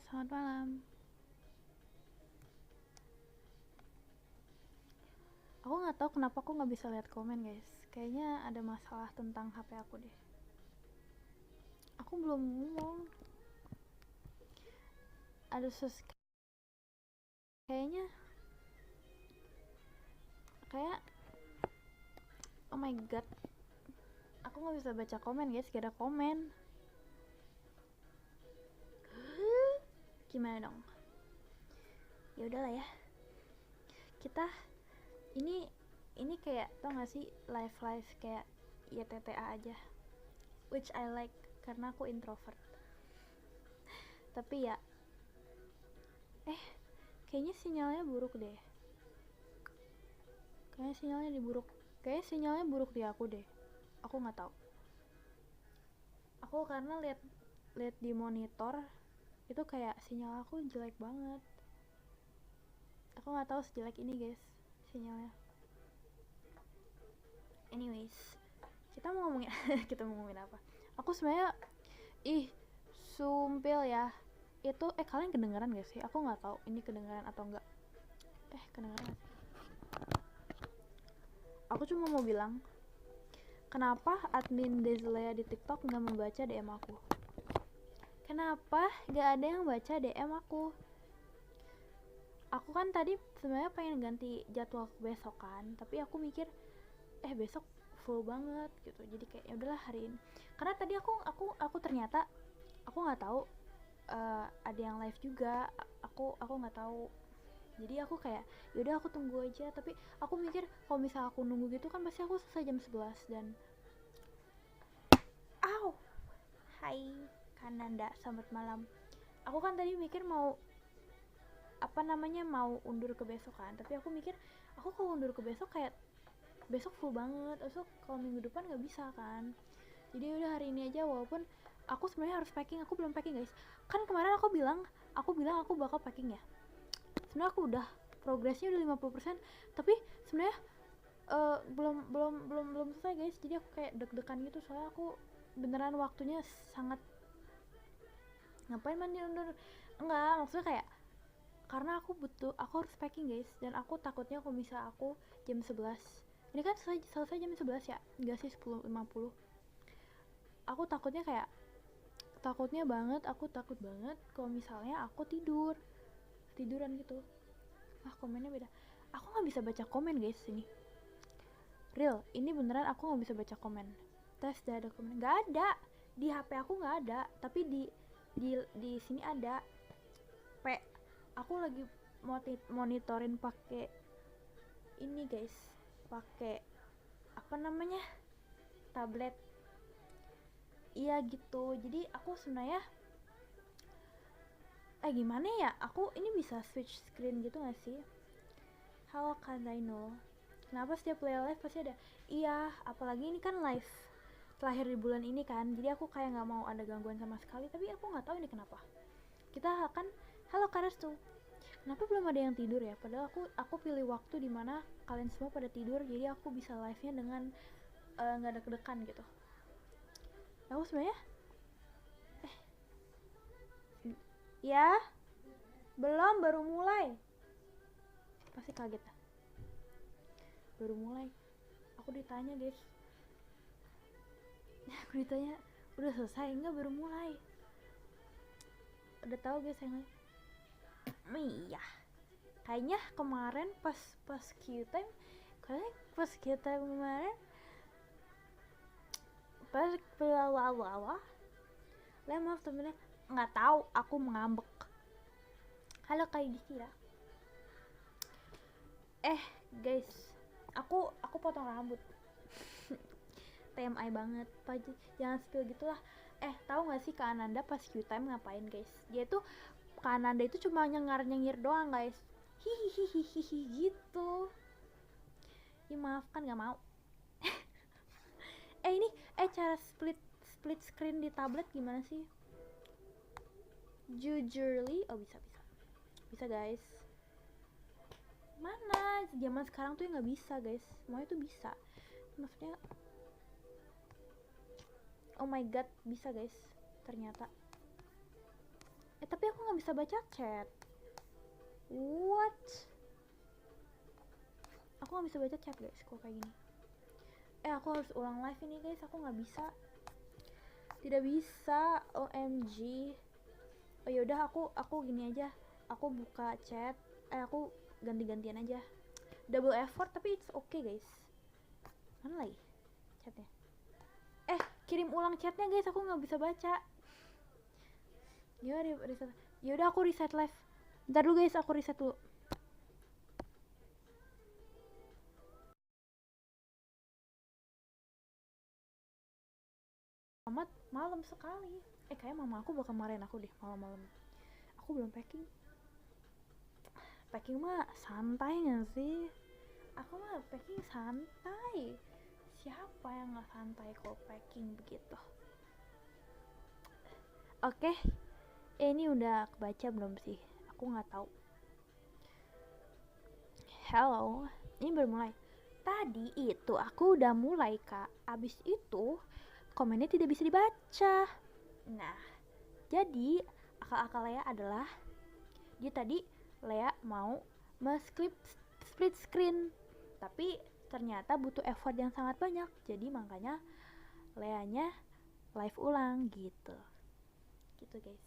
Selamat malam. Aku nggak tahu kenapa aku nggak bisa lihat komen guys. Kayaknya ada masalah tentang HP aku deh. Aku belum ngomong. Ada kayaknya kayak oh my god. Aku nggak bisa baca komen guys. Gak ada komen. Gimana dong? Ya udahlah ya. Kita ini kayak tau gak sih live kayak YTTA aja, which I like karena aku introvert. Tapi ya kayaknya sinyalnya buruk deh. Kayaknya sinyalnya buruk di aku deh. Aku nggak tahu. Aku karena lihat di monitor itu kayak sinyal aku jelek banget. Aku nggak tahu sejelek ini guys sinyalnya. Anyways, kita mau ngomongin apa? Aku sebenarnya sumpil ya. Itu kalian kedengaran gak sih? Aku nggak tahu ini kedengaran atau enggak. Kedengaran gak sih? Aku cuma mau bilang, kenapa admin Dezlea di TikTok nggak membaca DM aku? Kenapa nggak ada yang baca DM aku? Aku kan tadi sebenarnya pengen ganti jadwal besok kan, tapi aku mikir besok full banget gitu. Jadi kayak ya udahlah hari ini. Karena tadi aku ternyata aku nggak tahu ada yang live juga. Aku nggak tahu. Jadi aku kayak yaudah aku tunggu aja, tapi aku mikir kalau misal aku nunggu gitu kan pasti aku selesai jam 11 dan hai Kananda, selamat malam. Aku kan tadi mikir mau mau undur ke besok kan, tapi aku mikir aku kalau undur ke besok kayak besok full banget, besok kalau minggu depan nggak bisa kan. Jadi udah hari ini aja, walaupun aku sebenarnya harus packing. Aku belum packing guys. Kan kemarin aku bilang aku bakal packing ya. Sebenarnya aku udah progresnya udah 50%, tapi sebenarnya belum selesai guys. Jadi aku kayak deg-degan gitu soalnya aku beneran waktunya sangat ngapain mandi undur. Enggak, maksudnya kayak karena aku harus packing guys, dan aku takutnya kalau misal aku jam 11 ini kan selesai jam 11 ya, enggak sih 10.50. Aku takutnya aku takut banget kalau misalnya aku tiduran gitu. Komennya beda. Aku nggak bisa baca komen guys ini. Real, ini beneran aku nggak bisa baca komen. Tes dah ada komen, nggak ada di HP aku, nggak ada, tapi di sini ada. Aku lagi monitorin pakai ini guys, pakai tablet. Iya gitu. Jadi aku sebenarnya gimana ya, aku ini bisa switch screen gitu gak sih? Halo Kak Zainul, kenapa setiap live pasti ada? Iya, apalagi ini kan live terakhir di bulan ini kan, jadi aku kayak nggak mau ada gangguan sama sekali. Tapi aku nggak tahu ini kenapa. Kita akan halo Kak Restu, kenapa belum ada yang tidur ya? Padahal aku pilih waktu dimana kalian semua pada tidur, jadi aku bisa live nya dengan nggak deg-degan gitu. Aku sebenarnya ya belum, baru mulai. Pasti kaget ya, baru mulai. Aku ditanya guys, udah selesai enggak, baru mulai. Udah tahu guys yang lain. Iya, kayaknya kemarin pas Q-time kemarin pas maaf temennya nggak tahu, aku mengambek. Halo Kak Yudhistira. Guys, aku potong rambut. TMI banget, jangan spill gitulah. Tahu nggak sih Kak Ananda pas Q-time ngapain guys? Dia tuh Kak Ananda itu cuma nyengir doang guys, hihihihihi gitu. Maafkan, nggak mau. Ini cara split screen di tablet gimana sih? Jujurly, bisa guys. Mana zaman sekarang tuh nggak bisa guys, semuanya tuh bisa. Maksudnya oh my god, bisa guys ternyata. Tapi aku nggak bisa baca chat. What? Aku nggak bisa baca chat guys kok kayak gini. Aku harus ulang live ini guys, aku nggak bisa. Tidak bisa, OMG. Oh yaudah, aku gini aja, aku buka chat, aku ganti-gantian aja, double effort tapi it's okay guys. Mana lagi chatnya? Kirim ulang chatnya guys, aku nggak bisa baca. Yaudah aku reset live. Bentar dulu guys, aku reset dulu. Amat malam sekali. Kayak mama aku bakal marahin aku deh malam-malam. Aku belum packing. Packing mah santai gak sih? Aku mah packing santai. Siapa yang gak santai kalau packing begitu? Oke. Ini udah kebaca belum sih? Aku nggak tahu. Hello, ini baru mulai. Tadi itu aku udah mulai kak. Abis itu komennya tidak bisa dibaca. Nah, jadi akal-akal Lea adalah dia tadi Lea mau split screen, tapi ternyata butuh effort yang sangat banyak. Jadi makanya Leanya live ulang gitu guys.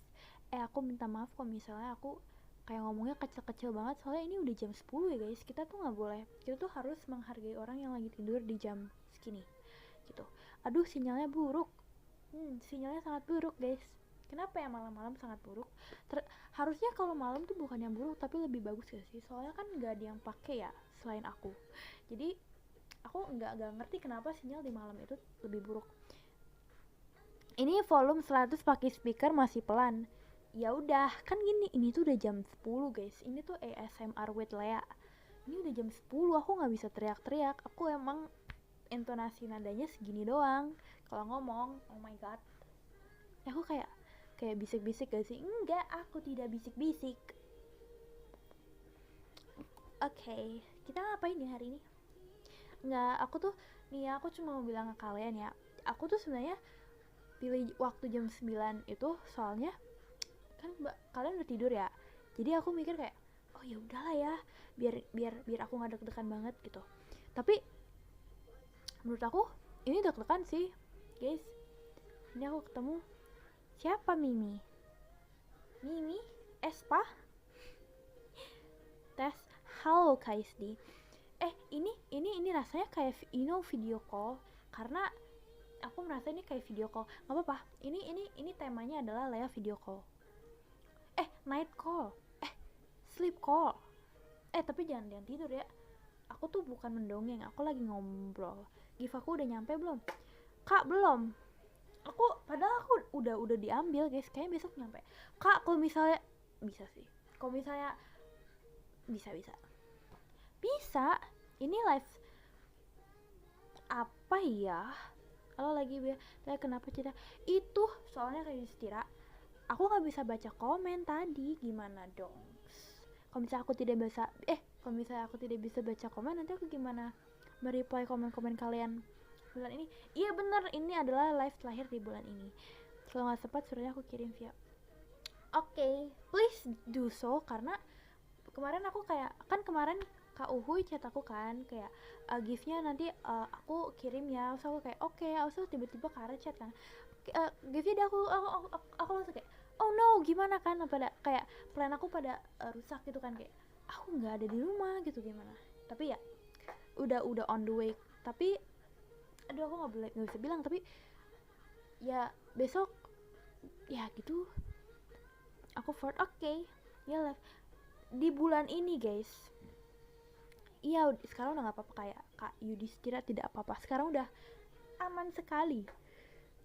Aku minta maaf kalau misalnya aku kayak ngomongnya kecil-kecil banget, soalnya ini udah jam 10 ya guys. Kita tuh nggak boleh, kita tuh harus menghargai orang yang lagi tidur di jam segini gitu. Aduh, sinyalnya buruk. Sinyalnya sangat buruk guys. Kenapa ya malam-malam sangat buruk? Harusnya kalau malam tuh bukan yang buruk tapi lebih bagus gak sih? Soalnya kan nggak ada yang pakai ya selain aku. Jadi aku nggak ngerti kenapa sinyal di malam itu lebih buruk. Ini volume 100 pakai speaker masih pelan. Ya udah, kan gini, ini tuh udah jam 10 guys. Ini tuh ASMR with Lea. Ini udah jam 10, aku nggak bisa teriak-teriak. Aku emang intonasi nadanya segini doang kalau ngomong. Oh my god. Aku kayak bisik-bisik gak sih? Enggak, aku tidak bisik-bisik. Oke, kita ngapain ya hari ini? Enggak, aku cuma mau bilang ke kalian ya. Aku tuh sebenarnya pilih waktu jam 9 itu soalnya kan kalian udah tidur ya. Jadi aku mikir kayak, oh ya udahlah ya, biar aku nggak deg-degan banget gitu. Tapi menurut aku ini deg-degan sih, guys. Ini aku ketemu siapa? Mimi Espa tes. Halo KSD. Ini rasanya kayak video call, karena aku merasa ini kayak video call. Nggak apa-apa, ini temanya adalah Lea video call. Night call, sleep call. Tapi jangan tidur ya. Aku tuh bukan mendongeng, aku lagi ngobrol. Gift aku udah nyampe belum? Kak, belum. Padahal aku udah diambil guys, kayaknya besok nyampe. Kak, kalau misalnya bisa sih. Kalau misalnya bisa. Ini live apa ya? Kalau lagi kenapa cerita itu? Soalnya kayak Stira, aku nggak bisa baca komen tadi, gimana dong? Kalau misalnya aku tidak bisa baca komen, nanti aku gimana mereply komen-komen kalian bulan ini? Iya bener, ini adalah live terakhir di bulan ini. Kalau nggak sempat suruhnya aku kirim via. Oke, please do so, karena kemarin aku kemarin Kak Uhuy chat aku kan kayak giftnya nanti aku kirim ya. So aku kayak oke. Also tiba-tiba Kara chat kan giftnya aku langsung kayak oh no, gimana kan, pada kayak plan aku pada rusak gitu kan, kayak aku nggak ada di rumah gitu, gimana. Tapi ya udah on the way. Tapi aduh, aku nggak bisa bilang, tapi ya besok ya gitu aku oke ya live di bulan ini guys. Iya, sekarang udah nggak apa-apa, kayak Kak Yudhistira tidak apa-apa, sekarang udah aman sekali.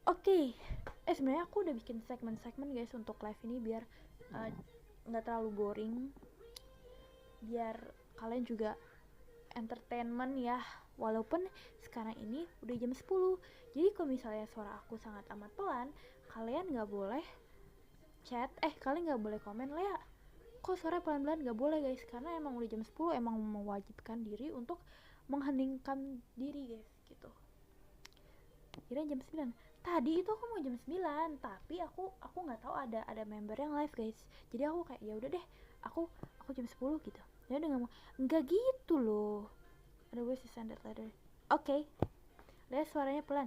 Oke. Sebenarnya aku udah bikin segmen-segmen guys untuk live ini biar nggak terlalu boring, biar kalian juga entertainment ya, walaupun sekarang ini udah jam 10. Jadi kalau misalnya suara aku sangat amat pelan, kalian nggak boleh chat, kalian nggak boleh komen Lea kok suara pelan-pelan, nggak boleh guys, karena emang udah jam 10, emang mewajibkan diri untuk mengheningkan diri guys gitu. Kira jam 9, Tadi itu aku mau jam 9, tapi aku nggak tahu ada member yang live guys. Jadi aku kayak ya udah deh, aku jam 10 gitu. Ya udah nggak gitu loh. Ada gue sih send that letter. Oke. Lihat suaranya pelan.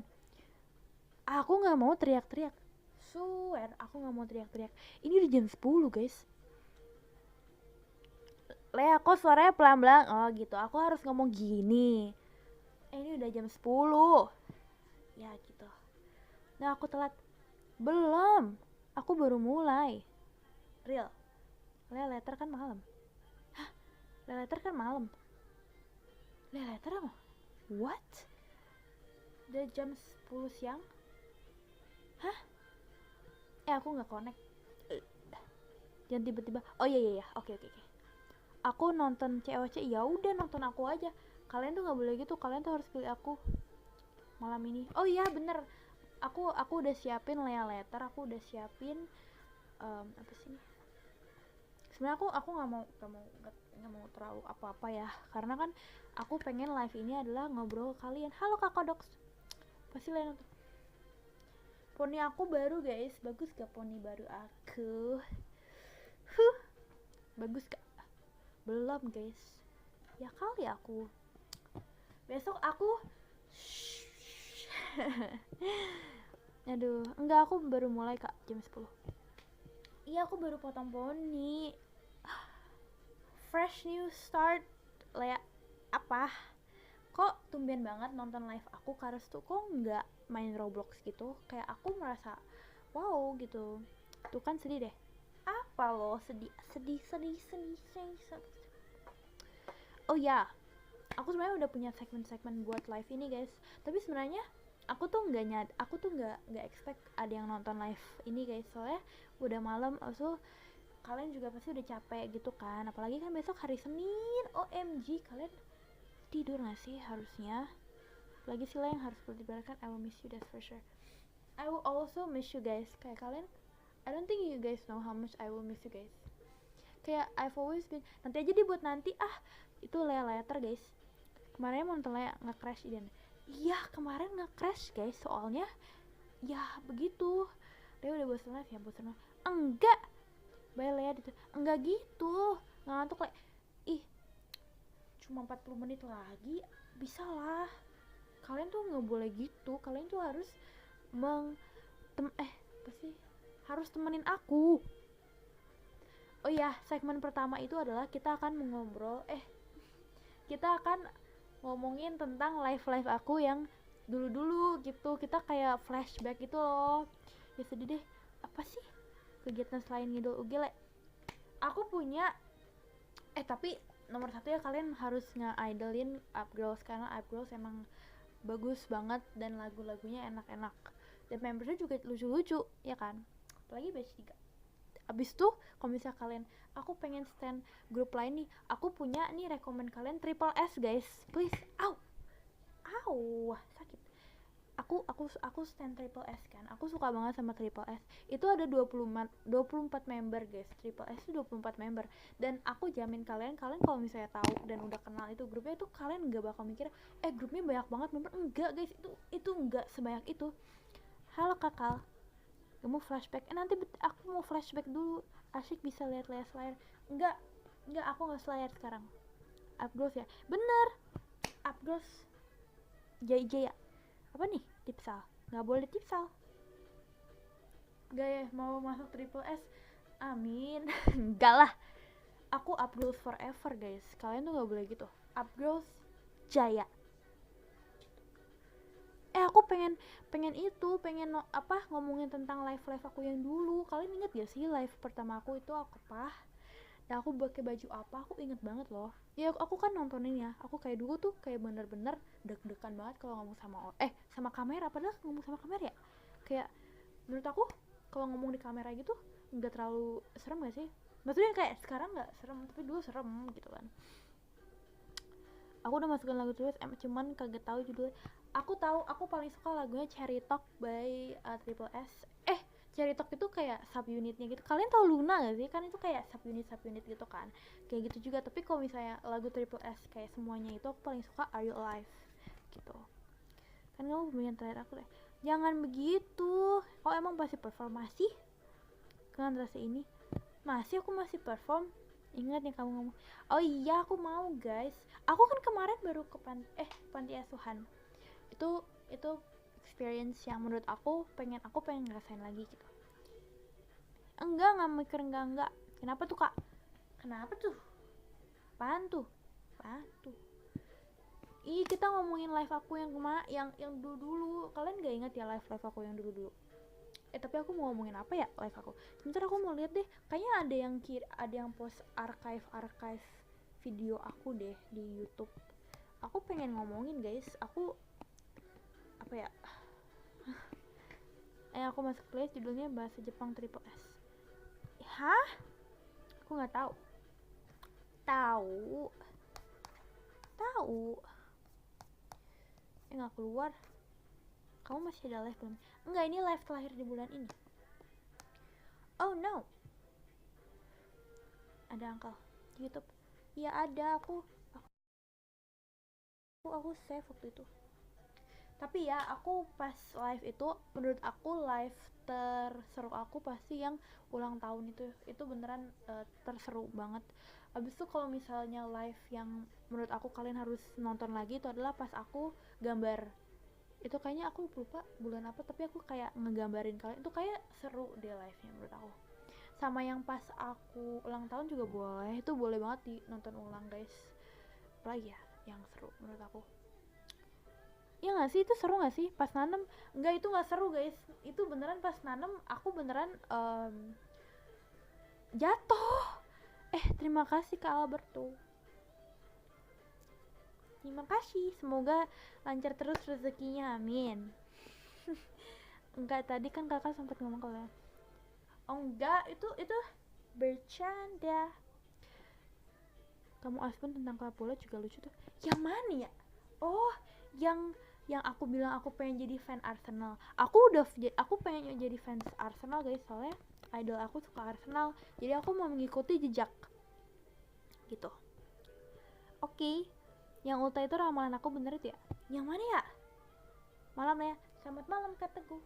Aku nggak mau teriak-teriak. Swear, aku nggak mau teriak-teriak. Ini udah jam 10 guys. Lea kok suaranya pelan-pelan. Oh gitu, aku harus ngomong gini. Ini udah jam 10. Ya gitu. Nah aku telat. Belum. Aku baru mulai. Real. Lea letter kan malam. Hah? Lea letter kan malam. Lea letter apa? What? Udah jam 10 siang? Hah? Aku nggak connect. Jangan tiba-tiba. Oh iya. Oke. Aku nonton COC, ya udah nonton aku aja. Kalian tuh nggak boleh gitu. Kalian tuh harus pilih aku malam ini. Oh iya bener. Aku udah siapin Lea letter. Aku udah siapin apa sih ini? Sebenarnya aku nggak mau terlalu apa-apa ya. Karena kan aku pengen live ini adalah ngobrol ke kalian. Halo Kakak Doks. Pasti kalian nonton. Poni aku baru guys. Bagus gak poni baru aku? Bagus gak? Belum guys. Ya kali aku. Besok aku aduh, enggak, aku baru mulai kak jam 10. Iya, aku baru potong poni. Fresh new start. Lea apa? Kok tumben banget nonton live aku? Kares tuh kok nggak main Roblox gitu? Kayak aku merasa wow gitu. Tuh kan sedih deh. Apa lo sedih. Oh ya, aku sebenarnya udah punya segmen-segmen buat live ini guys. Tapi sebenarnya aku tuh nggak expect ada yang nonton live ini guys. Soalnya udah malam, also kalian juga pasti udah capek gitu kan. Apalagi kan besok hari Senin. OMG, kalian tidur gak sih harusnya? Lagi sila yang harus bertibarkan. I will miss you, that's for sure. I will also miss you guys. Kayak kalian, I don't think you guys know how much I will miss you guys. Kayak I've always been, nanti aja dibuat nanti. Itu Lea letter guys. Kemarin nonton Lea nge-crash Idan. Iya kemarin nge-crash guys. Soalnya ya begitu. Lea udah bosan live ya, bosan live. Enggak, Bye Lea gitu. Enggak gitu, ngantuk Lea. Ih, cuma 40 menit lagi. Bisa lah. Kalian tuh nggak boleh gitu. Kalian tuh harus harus temenin aku. Oh iya, segmen pertama itu adalah kita akan mengobrol. Kita akan ngomongin tentang live aku yang dulu-dulu gitu. Kita kayak flashback gitu loh. Ya sedih deh. Apa sih kegiatan selain ngidol UG Le? Aku punya tapi nomor satu ya kalian harus nge-idolin Up Girls. Karena Up Girls emang bagus banget dan lagu-lagunya enak-enak. Dan membernya juga lucu-lucu, ya kan? Apalagi batch 3. Abis tuh kalau misalnya kalian, aku pengen stand grup lain nih, aku punya nih rekomen kalian Triple S guys, please. Sakit. Aku stand Triple S kan, aku suka banget sama Triple S. Itu ada 24 member guys. Triple S itu 24 member. Dan aku jamin kalian kalau misalnya tahu dan udah kenal itu grupnya, itu kalian nggak bakal mikir grupnya banyak banget member. Enggak guys, itu enggak sebanyak itu. Halo kakak, gak mau flashback? Nanti aku mau flashback dulu. Asyik bisa lihat layar. Enggak, aku nggak selayar sekarang. Up Girls ya, bener. Up Girls Jaya. Apa nih? Tipsal? Nggak boleh tipsal. Gak ya, mau masuk Triple S? Amin. Enggak lah. Aku Up Girls forever guys. Kalian tuh nggak boleh gitu. Up Girls Jaya. Aku pengen ngomongin tentang live aku yang dulu. Kalian inget gak sih live pertama aku itu aku apa? Dan aku pakai baju apa? Aku inget banget loh. Ya aku kan nontonin ya. Aku kayak dulu tuh kayak bener-bener deg-degan banget kalau ngomong sama kamera. Padahal ngomong sama kamera ya, kayak menurut aku kalau ngomong di kamera gitu nggak terlalu serem gak sih? Maksudnya kayak sekarang nggak serem, tapi dulu serem gitu kan. Aku udah masukin lagu terus, cuman kagak tahu judulnya. Aku tahu, aku paling suka lagunya Cherry Talk by Triple S. Cherry Talk itu kayak subunitnya gitu. Kalian tahu Luna gak sih? Kan itu kayak subunit gitu kan. Kayak gitu juga. Tapi kalau misalnya lagu Triple S kayak semuanya itu, aku paling suka Are You Alive gitu. Kan kamu pemilihan terakhir aku deh. Jangan begitu. Kau emang masih perform masih? Dengan rasa ini masih aku masih perform. Ingat yang kamu ngomong. Oh iya aku mau guys. Aku kan kemarin baru ke panti asuhan. Itu experience yang menurut aku pengen ngerasain lagi gitu. Enggak mikir enggak. Kenapa tuh kak? Kenapa tuh? Apaan tuh? Ih kita ngomongin live aku yang dulu. Kalian gak ingat ya live aku yang dulu? Tapi aku mau ngomongin apa ya live aku. Sebentar aku mau lihat deh. Kayaknya ada yang post archive video aku deh di YouTube. Aku pengen ngomongin guys. Aku apa ya? Aku masuk playlist judulnya bahasa Jepang Triple S. Hah? Aku nggak tahu. Tahu. Nggak keluar. Kamu masih ada live belum? Enggak, ini live terakhir di bulan ini. Oh no. Ada Uncle di YouTube. Iya ada, aku save waktu itu. Tapi ya aku pas live itu, menurut aku live terseru aku pasti yang ulang tahun itu beneran terseru banget. Abis itu kalau misalnya live yang menurut aku kalian harus nonton lagi itu adalah pas aku gambar. Itu kayaknya aku lupa bulan apa, tapi aku kayak ngegambarin kalian, itu kayak seru deh live-nya menurut aku. Sama yang pas aku ulang tahun juga boleh, itu boleh banget dinonton ulang guys. Apalagi ya yang seru menurut aku. Ya gak sih, itu seru gak sih pas nanem? Enggak, itu gak seru guys. Itu beneran pas nanem aku beneran jatuh. Terima kasih Kak Alberto. Terima kasih, semoga lancar terus rezekinya, amin. Enggak, tadi kan kakak sempat ngomong kalau oh enggak, itu bercanda. Kamu Aspen tentang Klapula juga lucu tuh. Yang mana ya? Oh, yang aku bilang aku pengen jadi fan Arsenal. Aku pengen jadi fans Arsenal guys, soalnya idol aku suka Arsenal. Jadi aku mau mengikuti jejak gitu. Oke. Yang ulta itu ramalan aku bener itu ya? Yang mana ya? Malam ya. Selamat malam Kak Teguh.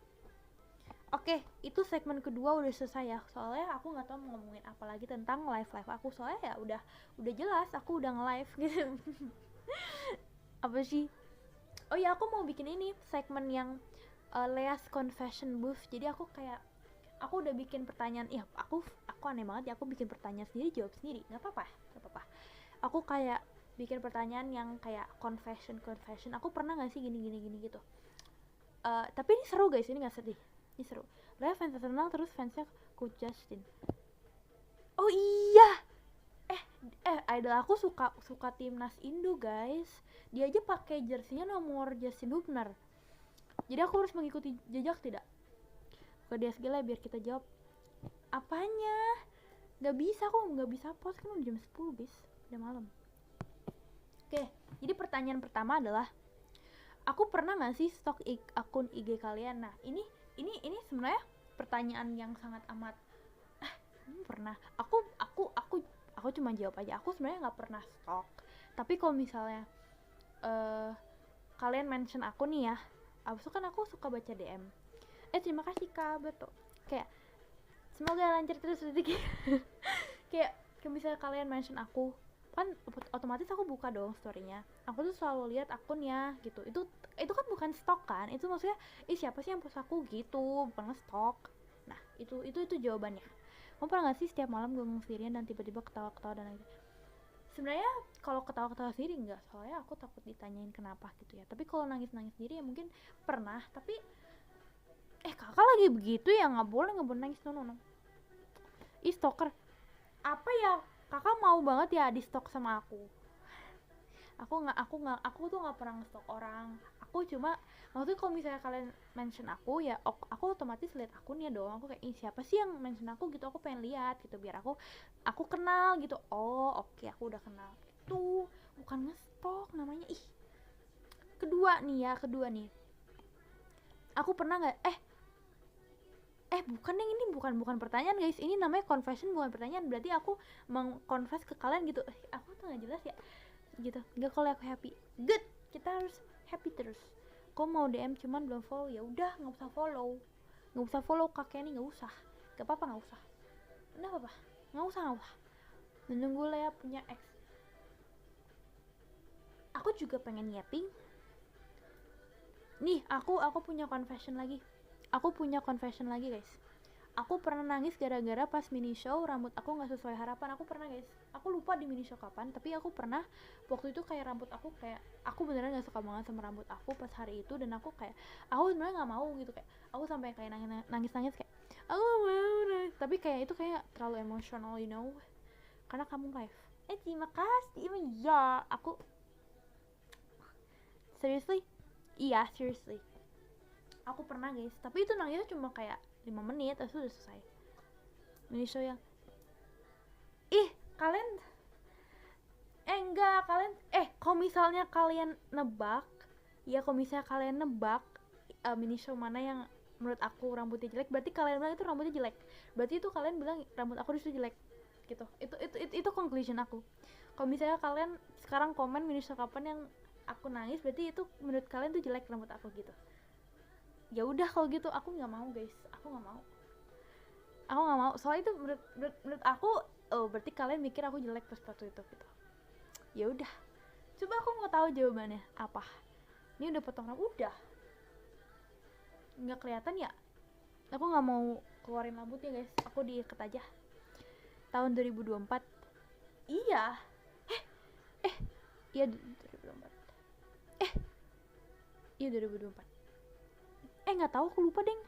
Oke, itu segmen kedua udah selesai ya. Soalnya aku nggak tahu mau ngomongin apa lagi tentang live aku. Soalnya ya udah jelas aku udah nge-live gitu. Apa sih? Oh ya, aku mau bikin ini segmen yang Lea's Confession Booth. Jadi aku udah bikin pertanyaan. Ya, aku aneh banget ya, aku bikin pertanyaan sendiri, jawab sendiri. Nggak apa-apa. Aku kayak bikin pertanyaan yang kayak confession. Aku pernah nggak sih gini gitu. Tapi ini seru guys, ini nggak sedih. Ini seru. Lea fans Arsenal terus fansnya Coach Justin. Oh iya. Idol aku suka timnas Indo guys. Dia aja pakai jersinya nomor Justin Hubner. Jadi aku harus mengikuti jejak tidak? Ke dia segala biar kita jawab. Apanya? Gak bisa, aku gak bisa post kan udah jam 10 guys. Udah malam. Oke, jadi pertanyaan pertama adalah, aku pernah gak sih stok akun IG kalian? Nah, ini sebenarnya pertanyaan yang sangat amat pernah. Aku cuma jawab aja. Aku sebenarnya nggak pernah stok. Tapi kalau misalnya kalian mention aku nih ya, abis itu kan aku suka baca DM. Terima kasih Kak Beto. Kayak semoga lancar terus rezeki. kayak misalnya kalian mention aku, kan otomatis aku buka dong story-nya. Aku tuh selalu lihat akunnya gitu. Itu kan bukan stok kan? Itu maksudnya, siapa sih yang post aku gitu, bukan stok. Nah, itu jawabannya. Kamu pernah gak sih setiap malam gue ngomong sendirian dan tiba-tiba ketawa-ketawa dan lain-lain? Sebenarnya kalau ketawa-ketawa sendiri enggak, soalnya aku takut ditanyain kenapa gitu ya. Tapi kalau nangis-nangis sendiri ya mungkin pernah. Tapi kakak lagi begitu ya, nggak boleh nangis, no. Stalker. Apa ya? Kakak mau banget ya di stok sama aku. Aku tuh nggak pernah nge-stalk orang. Aku cuma maksudnya kalau misalnya kalian mention aku ya, aku otomatis lihat akunnya dong. Aku kayak, siapa sih yang mention aku gitu, aku pengen lihat gitu biar aku kenal gitu. Oh oke, aku udah kenal. Itu bukan nge-stalk namanya. Kedua nih, aku pernah nggak bukan deh, ini bukan pertanyaan guys, ini namanya confession bukan pertanyaan. Berarti aku mengconfess ke kalian gitu. Aku tuh nggak jelas ya gitu. Nggak, kalau aku happy, good, kita harus happy terus. kok mau DM cuman belum follow, ya udah nggak usah follow kakek ini, nggak usah, gak apa-apa, nggak usah, udah apa, nggak usah menunggu Lea punya ex. Aku juga pengen nyeting nih. Aku punya confession lagi guys. Aku pernah nangis gara-gara pas mini show rambut aku nggak sesuai harapan. Aku pernah guys, aku lupa di mini show kapan, tapi aku pernah waktu itu kayak rambut aku kayak, aku beneran nggak suka banget sama rambut aku pas hari itu, dan aku kayak, aku beneran nggak mau gitu, kayak aku sampai kayak nangis kayak aku gak mau nangis. Tapi kayak itu kayak terlalu emosional, you know, karena kamu live. Terima kasih ya. Aku seriously aku pernah guys, tapi itu nangisnya cuma kayak 5 menit terus udah selesai. Mini show yang kalian enggak, kalian kalau misalnya kalian nebak mini show mana yang menurut aku rambutnya jelek, berarti kalian bilang itu rambutnya jelek, berarti itu kalian bilang rambut aku disitu jelek gitu. Itu conclusion aku. Kalau misalnya kalian sekarang komen mini show kapan yang aku nangis, berarti itu menurut kalian tuh jelek rambut aku gitu. Ya udah kalau gitu aku nggak mau guys, aku nggak mau. Soalnya itu menurut aku, berarti kalian mikir aku jelek pas waktu itu gitu. Ya udah, coba aku mau tahu jawabannya apa. Ini udah potong rambut, udah nggak kelihatan ya. Aku nggak mau keluarin rambutnya guys, aku diikat aja. Tahun 2024. Iya 2024. Iya 2024. Nggak tahu, aku lupa deng.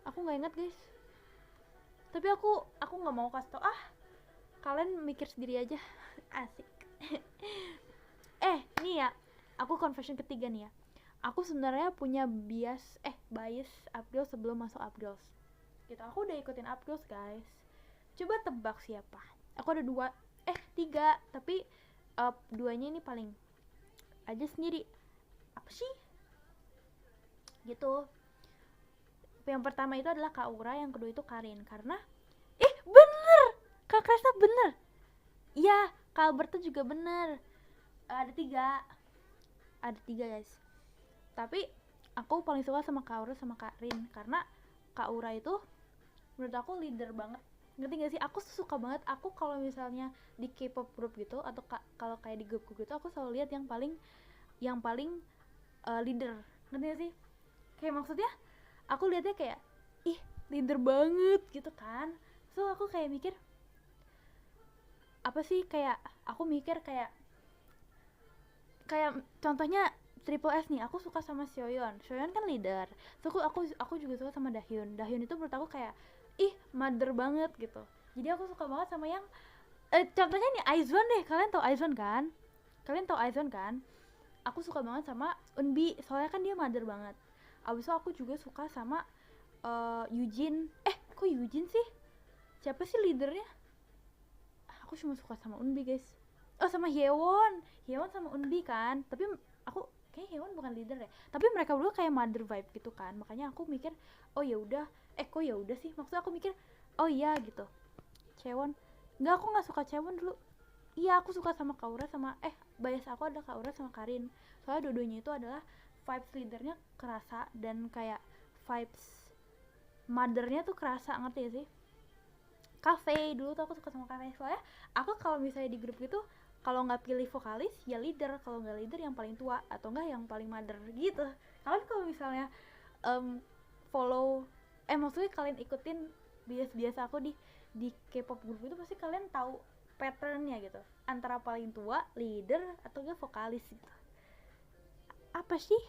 Aku nggak ingat guys. Tapi aku nggak mau kasih tau. Kalian mikir sendiri aja. Asik. Nih ya, aku confession ketiga nih ya. Aku sebenarnya punya bias Upgirls sebelum masuk Upgirls. Gitu. Aku udah ikutin Upgirls guys. Coba tebak siapa? Aku ada 3, tapi duanya ini paling aja sendiri. Apa sih? Gitu. Yang pertama itu adalah Kak Aura, yang kedua itu Karin. Karena bener, Kak Kresna bener. Iya, Kak Alberta juga bener. Ada 3 guys. Tapi aku paling suka sama Kak Aura sama Karin, karena Kak Aura itu menurut aku leader banget. Ngerti gak sih? Aku suka banget. Aku kalau misalnya di K-pop group gitu, atau kalau kayak di grup gitu, aku selalu lihat yang paling leader. Ngerti gak sih? Kayak maksudnya aku lihatnya kayak leader banget gitu kan. So aku kayak mikir apa sih, kayak aku mikir kayak contohnya Triple S nih, aku suka sama Seoyeon kan leader. So aku juga suka sama Dahyun itu menurut aku kayak mother banget gitu. Jadi aku suka banget sama yang contohnya nih Aizwan deh. Kalian tau Aizwan kan? Aku suka banget sama Eunbi, soalnya kan dia mother banget. Abis itu aku juga suka sama Eugene. Kok Eugene sih? Siapa sih leadernya? Aku cuma suka sama Eunbi guys. Sama Hyewon sama Eunbi kan. Tapi aku kayak Hyewon bukan leader ya. Tapi mereka berdua kayak mother vibe gitu kan. Makanya aku mikir, ya udah. Kok ya udah sih? Maksudnya aku mikir, iya gitu. Chaewon. Enggak, aku nggak suka Chaewon dulu. Iya, aku suka sama Kaura sama bias aku ada Kaura sama Karin. Soalnya dua-duanya itu adalah vibes leadernya kerasa, dan kayak vibes mothernya tuh kerasa, ngerti gak sih? Cafe dulu tuh aku suka sama Cafe, soalnya aku kalau misalnya di grup gitu, kalau nggak pilih vokalis ya leader, kalau nggak leader yang paling tua, atau enggak yang paling mother gitu. Kalian kalau misalnya follow maksudnya kalian ikutin bias aku di K-pop group itu, pasti kalian tahu patternnya gitu, antara paling tua, leader, atau enggak vokalis gitu. Apa sih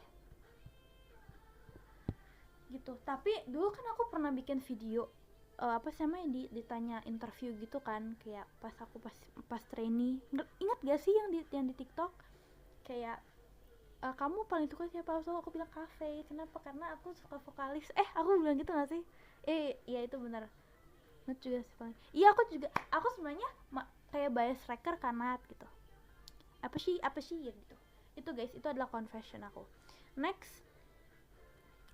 gitu. Tapi dulu kan aku pernah bikin video apa sih namanya, ditanya interview gitu kan, kayak pas trainee. Ingat gak sih yang di TikTok kayak kamu paling suka siapa? So aku bilang Cafe. Kenapa? Karena aku suka vokalis. Aku bilang gitu gak sih? Iya itu benar. Nut juga sih paling. Iya aku sebenarnya kayak bias tracker kanat gitu. Apa sih ya gitu. Itu guys, itu adalah confession aku. Next,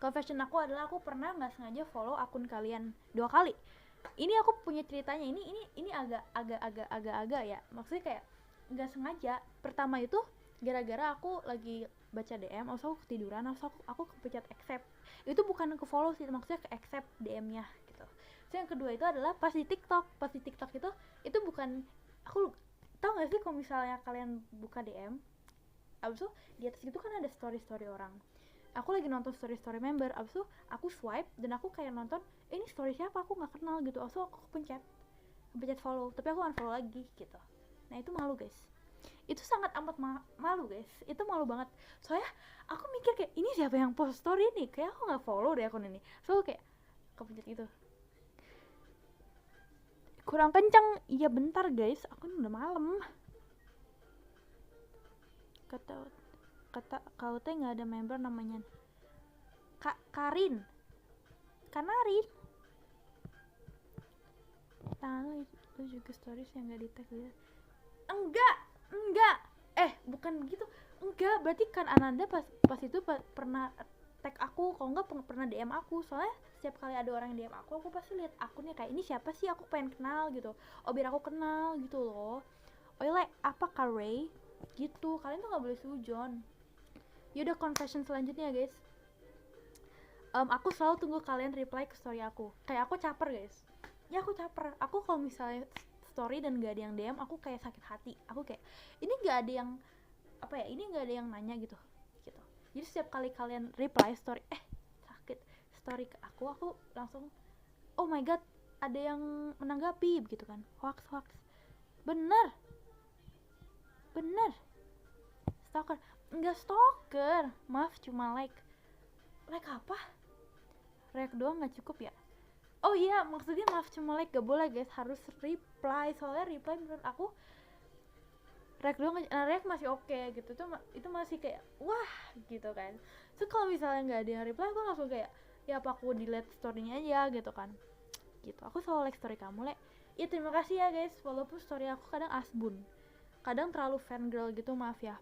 confession aku adalah aku pernah nggak sengaja follow akun kalian 2 kali. Ini aku punya ceritanya. Ini agak ya. Maksudnya kayak nggak sengaja. Pertama itu gara-gara aku lagi baca DM, aku ketiduran, aku kepencet accept. Itu bukan ke follow sih, maksudnya ke accept DM-nya gitu. Terus yang kedua itu adalah pas di TikTok itu bukan, aku tau gak sih kalau misalnya kalian buka DM, abis itu di atas itu kan ada story orang. Aku lagi nonton story member, abis itu aku swipe dan aku kayak nonton ini story siapa, aku nggak kenal gitu. Abis itu aku pencet follow, tapi aku unfollow lagi gitu. Nah itu malu guys, itu sangat amat malu guys, itu malu banget. Soalnya aku mikir kayak ini siapa yang post story ini, kayak aku nggak follow deh akun ini. So kayak kepencet gitu, kurang kencang. Iya bentar guys, aku udah malam. Kata kau teh nggak ada member namanya Karin. Tangan itu juga stories yang nggak di tag dia. Enggak. Bukan gitu. Enggak, berarti kan Ananda pas itu pernah tag aku, kalau enggak pernah DM aku. Soalnya setiap kali ada orang yang DM aku pasti lihat akunnya kayak ini siapa sih, aku pengen kenal gitu. Oh biar aku kenal gitu loh. Oh like apa Ray gitu. Kalian tuh nggak boleh sujon. Yaudah, confession selanjutnya guys. Aku selalu tunggu kalian reply ke story aku. Kayak aku caper guys. Ya aku caper. Aku kalau misalnya story dan gak ada yang DM, aku kayak sakit hati. Aku kayak ini gak ada yang ini gak ada yang nanya gitu. Jadi setiap kali kalian reply story sakit story ke aku langsung oh my god, ada yang menanggapi gitu kan. Hoax. Bener stalker. Enggak stalker, maaf, cuma like apa? React doang gak cukup ya? Oh iya, maksudnya maaf cuma like, gak boleh guys, harus reply. Soalnya reply menurut aku react doang, react masih oke gitu. Itu masih kayak wah gitu kan. So kalau misalnya nggak ada yang reply, aku langsung kayak ya apa aku delete storynya aja gitu kan. Gitu, aku selalu like story kamu le. Ya terima kasih ya guys, walaupun story aku kadang asbun, kadang terlalu fangirl gitu, maaf ya.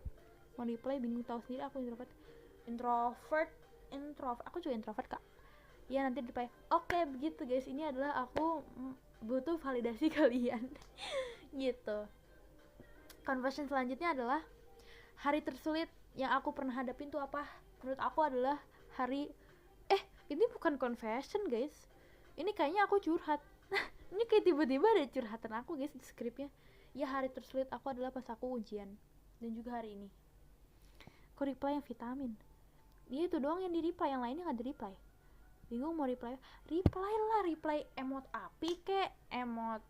Mau reply bingung, tahu sendiri aku introvert. Aku juga introvert kak. Ya nanti reply. Oke, begitu guys, ini adalah aku butuh validasi kalian. Gitu. Confession selanjutnya adalah hari tersulit yang aku pernah hadapin tuh apa? Menurut aku adalah hari ini bukan confession guys, ini kayaknya aku curhat. Ini kayak tiba-tiba ada curhatan aku guys di skripnya. Ya hari tersulit aku adalah pas aku ujian, dan juga hari ini. Aku reply yang vitamin. Dia itu doang yang di reply, yang lainnya nggak di reply. Bingung mau reply lah, reply emot api kek, emot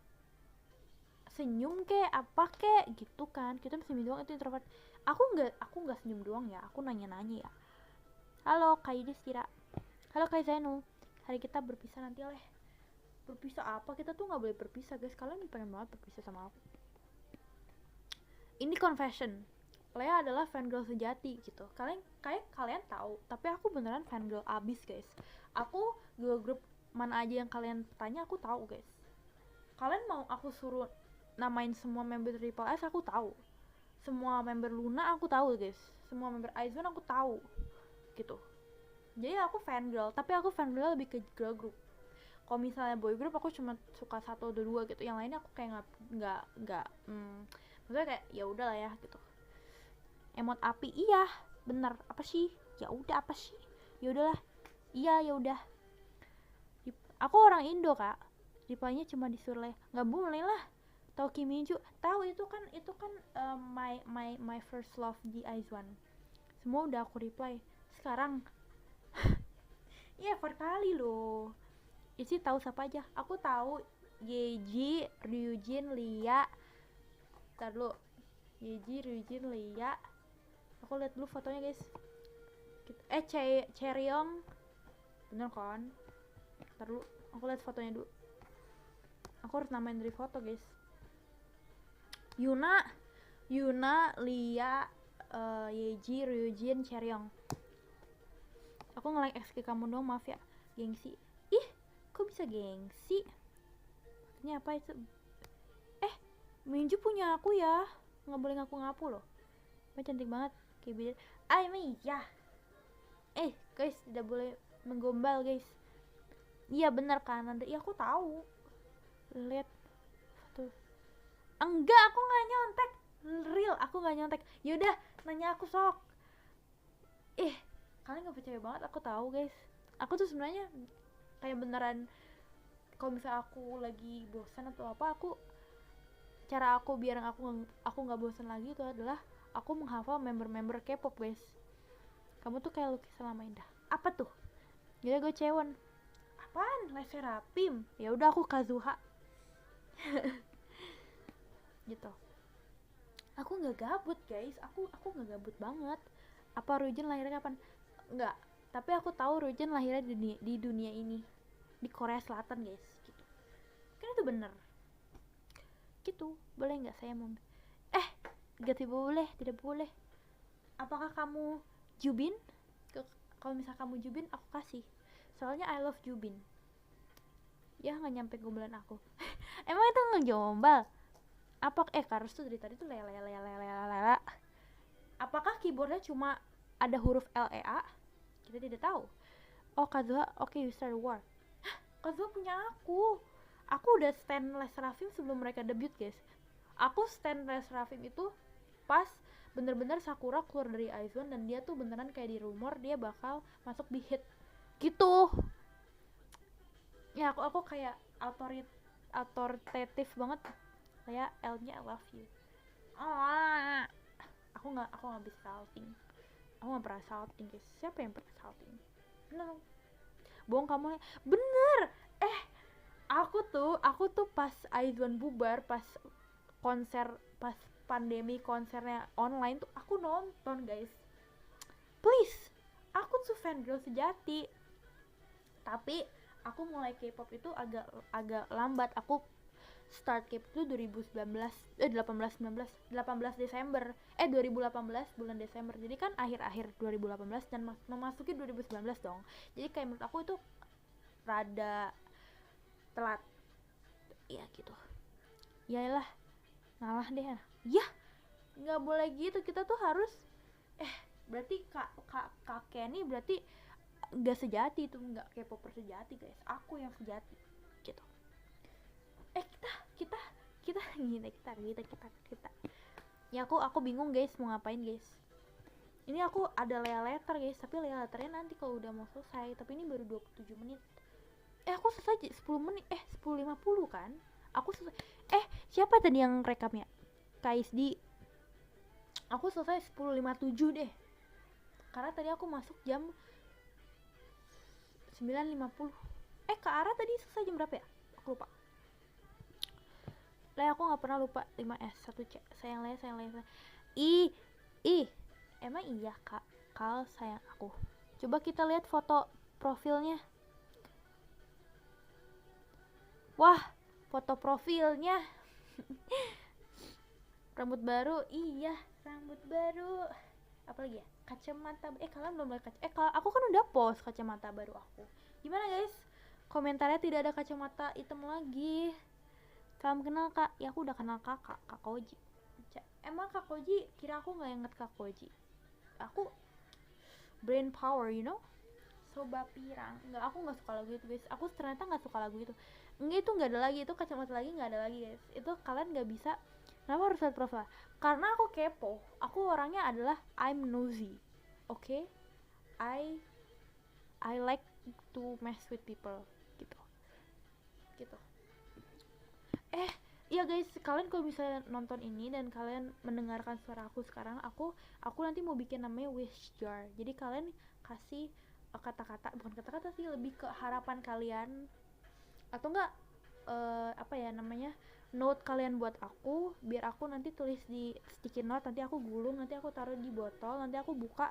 senyum kek, apa kek gitu kan. Kita senyum doang, itu introvert. Aku nggak senyum doang ya, aku nanya ya. Halo Kak Yudis Tira, halo Kak Zainul, hari kita berpisah nanti leh. Berpisah apa? Kita tuh nggak boleh berpisah guys. Kalian pengen banget berpisah sama aku. Ini confession, Lea adalah fangirl sejati gitu. Kalian tahu, tapi aku beneran fangirl abis guys. Aku dua grup mana aja yang kalian tanya aku tahu guys. Kalian mau aku suruh namain semua member Triple S, aku tahu. Semua member Luna aku tahu guys. Semua member Aizwan aku tahu gitu. Jadi aku fangirl, tapi aku fangirl lebih ke girl group. Kalau misalnya boy group aku cuma suka satu atau dua gitu, yang lainnya aku kayak nggak maksudnya kayak ya udahlah ya gitu. Emot api, iya bener, apa sih ya udah, apa sih ya udahlah, iya ya udah. Aku orang Indo kak, reply-nya cuma disuruh nggak boleh lah. Tahu Kim Minju? Tahu, itu kan my first love di Aizwan. Semua udah aku reply sekarang. Iya, per kali loh. Isi tahu siapa aja? Aku tahu Yeji, Ryujin, Lia. Ntar dulu. Yeji, Ryujin, Lia. Aku lihat dulu fotonya guys. Cheryong. Bener kan? Ntar dulu. Aku lihat fotonya dulu. Aku harus namain dari foto guys. Yuna, Lia, Yeji, Ryujin, Cheryong. Aku nge-like XK kamu dong, maaf ya, gengsi. Ih, kok bisa gengsi? Ini apa itu? Minju punya aku ya, nggak boleh ngaku-ngaku loh. Mbak cantik banget, kayak beda. Iya. Guys, tidak boleh menggombal guys. Iya benar kan, Anda? Iya aku tahu. Lihat foto. Enggak, aku nggak nyontek. Real, aku nggak nyontek. Yaudah, nanya aku sok. Kalian gak percaya banget, aku tahu guys. Aku tuh sebenarnya kayak beneran, kalau misalnya aku lagi bosan atau apa, cara aku biar aku nggak bosan lagi itu adalah aku menghafal member-member K-pop guys. Kamu tuh kayak lukis selama indah. Apa tuh? Jadi gue cewek. Apaan? Les Serapim. Ya udah aku Kazuha. Gitu. Aku nggak gabut guys. Aku nggak gabut banget. Apa Rujin lahirnya kapan? Nggak. Tapi aku tahu Rujin lahirnya di dunia ini, di Korea Selatan guys. Gitu. Kan itu bener. Gitu. Boleh nggak saya mau? Tidak boleh, tidak boleh. Apakah kamu Jubin? Kalau misal kamu Jubin, aku kasih. Soalnya I love Jubin. Ya nggak nyampe gombalan aku. Emang itu ngejombal? Apa Karus tuh dari tadi tuh lele. Apakah keyboardnya cuma ada huruf LEA? Kita tidak tahu. Oh Kazuha, oke, you start war. Kazuha punya aku. Aku udah stan Les Serafim sebelum mereka debut guys. Aku stan Les Serafim itu pas bener-bener Sakura keluar dari IZ*ONE dan dia tuh beneran kayak di rumor dia bakal masuk di hit gitu. Ya aku kayak autoritatif banget, kayak L-nya I love you. Aku nggak bisa salting. Aku nggak pernah salting guys. Siapa yang pernah salting? No. Bohong kamu. Bener. Aku tuh pas IZ*ONE bubar, pas pandemi konsernya online tuh aku nonton guys. Please, aku tuh fangirl sejati. Tapi aku mulai K-pop itu agak lambat. Aku start K-pop itu 18 Desember 2018 bulan Desember. Jadi kan akhir-akhir 2018 dan memasuki 2019 dong. Jadi kayak menurut aku itu rada telat. Ya gitu. Yaelah, ngalah deh. Ya, nggak boleh gitu. Kita tuh harus berarti kak Kenny berarti nggak sejati itu, nggak K-popper sejati guys. Aku yang sejati gitu. Kita gini, kita ya aku bingung guys mau ngapain guys. Ini aku ada letter guys, tapi letternya nanti kalau udah mau selesai. Tapi ini baru 27 menit. Aku selesai 10 menit 10.50 kan. Aku selesai. Siapa tadi yang rekamnya? KSD. Aku selesai 10.57 deh. Karena tadi aku masuk jam 9.50. Kak Ara tadi selesai jam berapa ya? Aku lupa. Aku nggak pernah lupa. 5S 1C. Sayang Lea. Emang iya Kak Kal sayang aku. Coba kita lihat foto profilnya. Wah, foto profilnya. Rambut baru. Iya, rambut baru. Apalagi ya? Kacamata. Kalian belum lihat aku kan udah post kacamata baru aku. Gimana guys? Komentarnya tidak ada kacamata hitam lagi. Salam kenal Kak. Ya aku udah kenal Kak Koji. Emang Kak Koji kira aku nggak inget Kak Koji? Aku brain power, you know? Soba pirang. Nggak, aku nggak suka lagu itu guys. Aku ternyata nggak suka lagu itu. Enggak, itu nggak ada lagi. Itu kacamata lagi nggak ada lagi guys. Itu kalian nggak bisa. Kenapa harus lihat profil? Karena aku kepo. Aku orangnya adalah I'm nosy. Okay? I like to mess with people gitu. Iya guys, kalian kalau misalnya nonton ini dan kalian mendengarkan suara aku sekarang, aku nanti mau bikin namanya wish jar. Jadi kalian kasih kata-kata, bukan kata-kata sih, lebih ke harapan kalian atau enggak apa ya namanya, note kalian buat aku, biar aku nanti tulis di sticky note, nanti aku gulung, nanti aku taruh di botol, nanti aku buka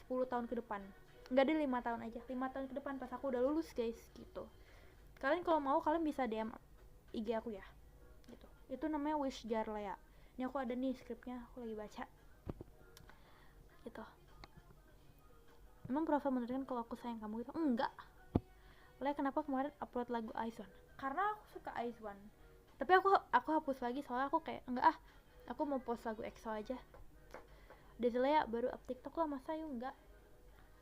10 tahun ke depan. Enggak deh, 5 tahun aja, 5 tahun ke depan pas aku udah lulus guys gitu. Kalian kalau mau kalian bisa DM IG aku ya gitu. Itu namanya wish jar Lea. Ini aku ada nih skripnya, aku lagi baca gitu. Emang profil menunjukkan kalau aku sayang kamu gitu? Enggak. Lea kenapa kemarin upload lagu IZ*ONE? Karena aku suka IZ*ONE. Tapi aku hapus lagi soalnya aku kayak enggak aku mau post lagu EXO aja. Lea baru up TikTok lah, masa yuk enggak.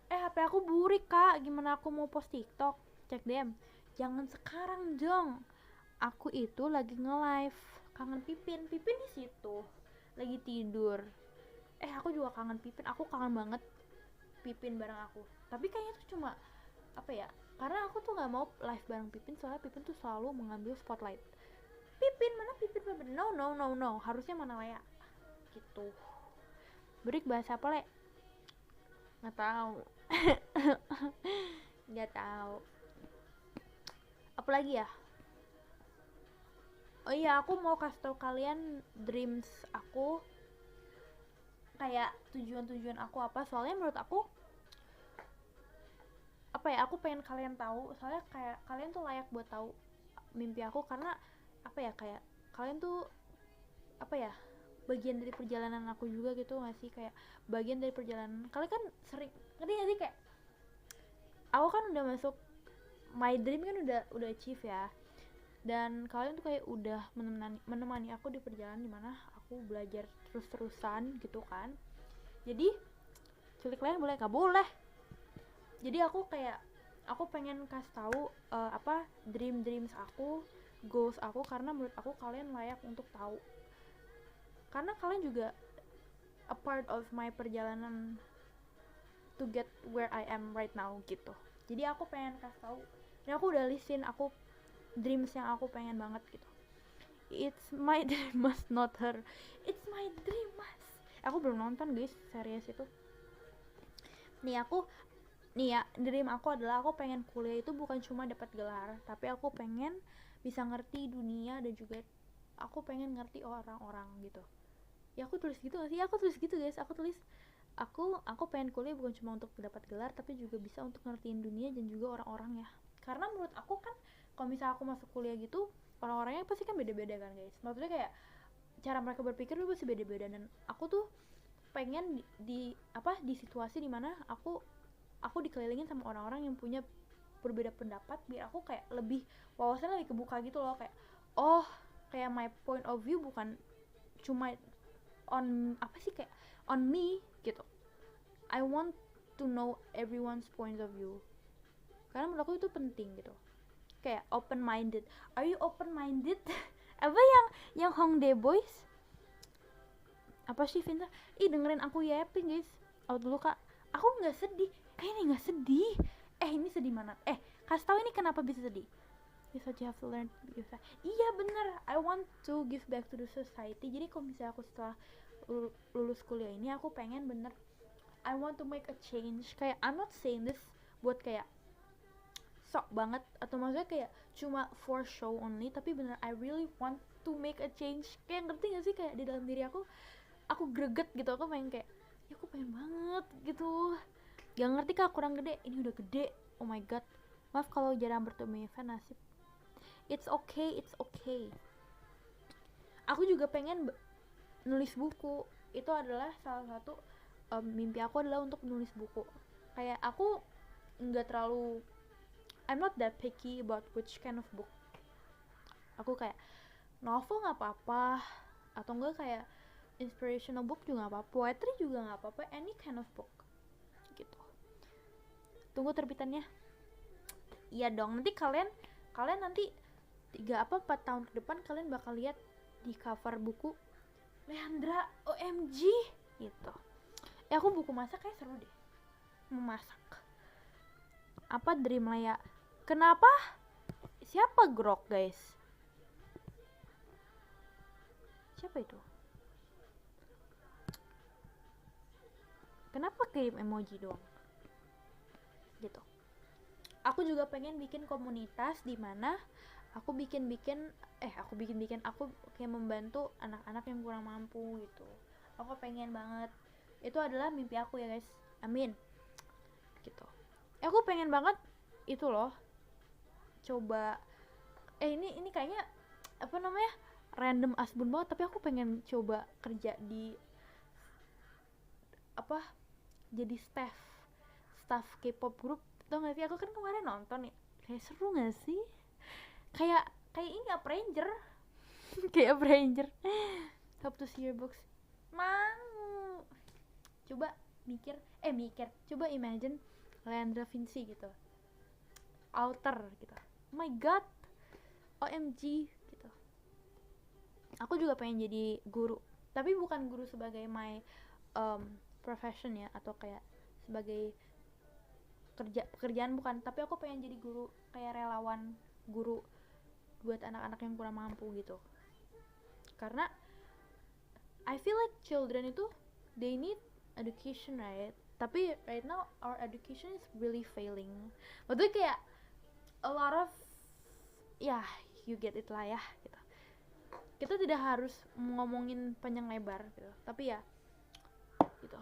HP aku burik Kak, gimana aku mau post TikTok? Cek DM. Jangan sekarang dong. Aku itu lagi nge-live. Kangen Pipin di situ. Lagi tidur. Aku juga kangen Pipin, aku kangen banget Pipin bareng aku. Tapi kayaknya tuh cuma apa ya, karena aku tuh nggak mau live bareng Pipin, soalnya Pipin tuh selalu mengambil spotlight. Pipin mana Pipin, Pipin, no no no no, harusnya mana Lea gitu. Break bahasa apa, Le? Nggak tahu. Nggak tahu. Apalagi ya? Oh iya, aku mau kasih tau kalian dreams aku, kayak tujuan-tujuan aku apa. Soalnya menurut aku apa ya, aku pengen kalian tahu, soalnya kayak kalian tuh layak buat tahu mimpi aku, karena apa ya, kayak kalian tuh apa ya, bagian dari perjalanan aku juga gitu nggak sih, kayak bagian dari perjalanan kalian kan sering, ngerti nggak sih, kayak aku kan udah masuk my dream kan, udah achieve ya, dan kalian tuh kayak udah menemani aku di perjalanan dimana aku belajar terus-terusan gitu kan. Jadi culik lain boleh nggak boleh. Jadi aku kayak aku pengen kasih tahu apa dreams aku, goals aku, karena menurut aku kalian layak untuk tahu, karena kalian juga a part of my perjalanan to get where I am right now gitu. Jadi aku pengen kasih tahu, dan aku udah listin aku dreams yang aku pengen banget gitu. It's my dream mas, not her. It's my dream mas. Aku belum nonton guys series itu. Nih ya, dream aku adalah aku pengen kuliah itu bukan cuma dapat gelar, tapi aku pengen bisa ngerti dunia, dan juga aku pengen ngerti orang-orang gitu. Ya aku tulis gitu gak sih? Aku tulis gitu guys. Aku tulis aku pengen kuliah bukan cuma untuk dapat gelar, tapi juga bisa untuk ngertiin dunia dan juga orang-orang ya. Karena menurut aku kan kalau misalnya aku masuk kuliah gitu, orang-orangnya pasti kan beda-beda kan guys. Maksudnya kayak cara mereka berpikir tuh pasti beda-beda, dan aku tuh pengen di situasi dimana aku dikelilingin sama orang-orang yang punya berbeda pendapat, biar aku kayak lebih wawasannya lebih kebuka gitu loh, kayak oh, kayak my point of view bukan cuma on apa sih, kayak on me gitu. I want to know everyone's point of view, karena menurut aku itu penting gitu, kayak open minded. Are you open minded? Apa yang Hongdae Boys apa sih Vinta? Dengerin aku yapping guys. Out dulu kak. Aku nggak sedih. Ini nggak sedih. Ini sedih mana? Kasih tahu ini kenapa bisa sedih. Yes, what you have to learn to be yourself. Iya bener. I want to give back to the society. Jadi kalau misalnya aku setelah lulus kuliah ini, aku pengen bener, I want to make a change. Kayak I'm not saying this buat kayak sok banget, atau maksudnya kayak cuma for show only, tapi bener I really want to make a change. Kayak ngerti gak sih, kayak di dalam diri aku greget gitu. Aku pengen kayak, ya aku pengen banget gitu. Gak ngerti kak, kurang gede. Ini udah gede, oh my god. Maaf kalau jarang bertemu event, nasib. It's okay. Aku juga pengen nulis buku. Itu adalah salah satu mimpi aku, adalah untuk menulis buku. Kayak aku nggak terlalu, I'm not that picky about which kind of book. Aku kayak novel nggak apa-apa, atau enggak kayak inspirational book juga nggak apa-apa, poetry juga nggak apa-apa, any kind of book gitu. Tunggu terbitannya. Iya dong, nanti kalian nanti 4 tahun ke depan kalian bakal lihat di cover buku Leandra OMG gitu. Aku buku masak kayak seru deh, memasak. Apa dream Lea? Kenapa? Siapa Grok guys? Siapa itu? Kenapa kirim emoji doang? Gitu. Aku juga pengen bikin komunitas di mana aku bikin aku kayak membantu anak-anak yang kurang mampu gitu. Aku pengen banget. Itu adalah mimpi aku ya guys. Amin. Gitu. Aku pengen banget itu loh. Coba ini kayaknya apa namanya? Random asbun banget, tapi aku pengen coba kerja di apa? Jadi staff K-pop group. Tau gak sih, aku kan kemarin nonton ya, kayak seru gak sih, kayak ini apa Ranger. Kayak Ranger. Hope to see your books. Mau coba mikir coba imagine Leandra Vinci gitu, alter gitu, oh my god, OMG gitu. Aku juga pengen jadi guru, tapi bukan guru sebagai my profession ya, atau kayak sebagai pekerjaan bukan, tapi aku pengen jadi guru, kayak relawan guru buat anak-anak yang kurang mampu gitu. Karena I feel like children itu they need education, right? Tapi right now our education is really failing. Maksudnya kayak a lot of, ya you get it lah ya gitu. Kita tidak harus ngomongin panjang lebar gitu, tapi ya gitu.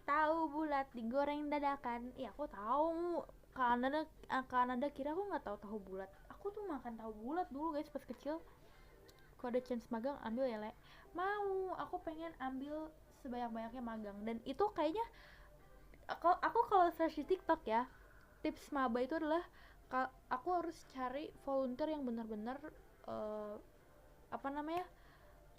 tahu bulat digoreng dadakan. Ya aku tahu Kanada kira aku nggak tahu bulat. Aku tuh makan tahu bulat dulu guys pas kecil. Kalau ada chance magang ambil ya Le. Mau, aku pengen ambil sebanyak-banyaknya magang. Dan itu kayaknya aku kalau search di TikTok ya, tips maba itu adalah aku harus cari volunteer yang benar-benar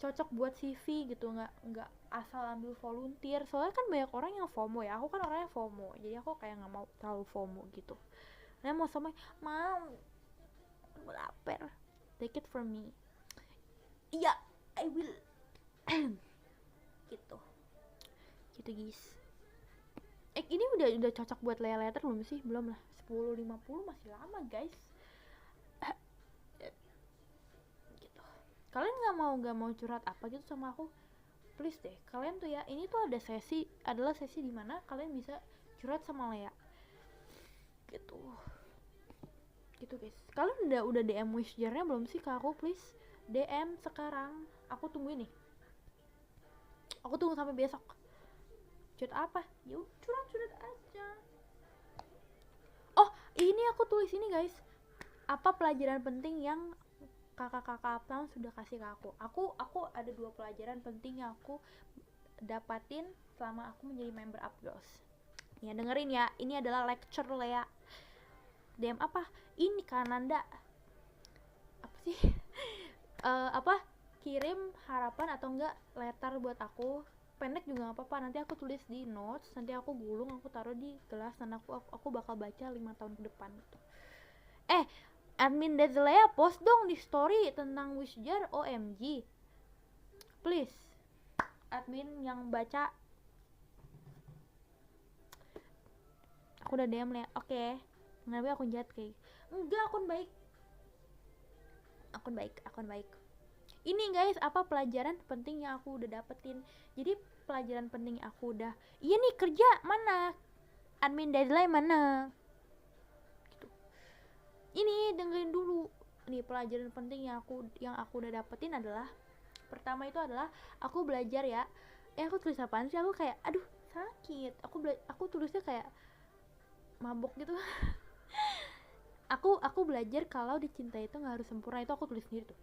cocok buat CV gitu, nggak asal ambil volunteer. Soalnya kan banyak orang yang FOMO ya, aku kan orangnya FOMO, jadi aku kayak nggak mau terlalu FOMO gitu. Nah mau lapar, take it from me. Iya, I will. gitu guys. Ini udah cocok buat letter belum sih? Belum lah, 10.50 masih lama guys. Gitu. Kalian nggak mau curhat apa gitu sama aku? Please deh, kalian tuh ya, ini tuh adalah sesi dimana kalian bisa curhat sama Lea. Gitu guys. Kalian udah DM Wishjar-nya belum sih ke aku? Please DM sekarang, aku tungguin nih. Aku tunggu sampai besok. Curhat apa? Yuk curhat aja. Oh ini aku tulis ini guys, apa pelajaran penting yang kakak-kakak Aptam sudah kasih ke aku ada 2 pelajaran penting yang aku dapatin selama aku menjadi member Upgirls. Ya dengerin ya, ini adalah lecture Lea. DM apa? Ini Kananda apa sih? Kirim harapan atau enggak letter buat aku, pendek juga nggak apa-apa, nanti aku tulis di notes, nanti aku gulung, aku taruh di kelas, dan aku bakal baca 5 tahun ke depan gitu. Admin Dezlea post dong di story tentang Wishjar, OMG please, admin yang baca. Aku udah DM Lea, oke. Kenapa akun jahat kayak? Enggak, akun baik. Ini guys, apa pelajaran penting yang aku udah dapetin. Jadi pelajaran penting aku udah, iya nih, kerja mana, admin deadline mana gitu. Ini dengerin dulu nih, pelajaran penting yang aku udah dapetin adalah, pertama itu adalah aku belajar ya. Aku tulis apaan sih, aku kayak aduh sakit, aku tulisnya kayak mabok gitu. aku belajar kalau dicintai itu nggak harus sempurna, itu aku tulis sendiri tuh.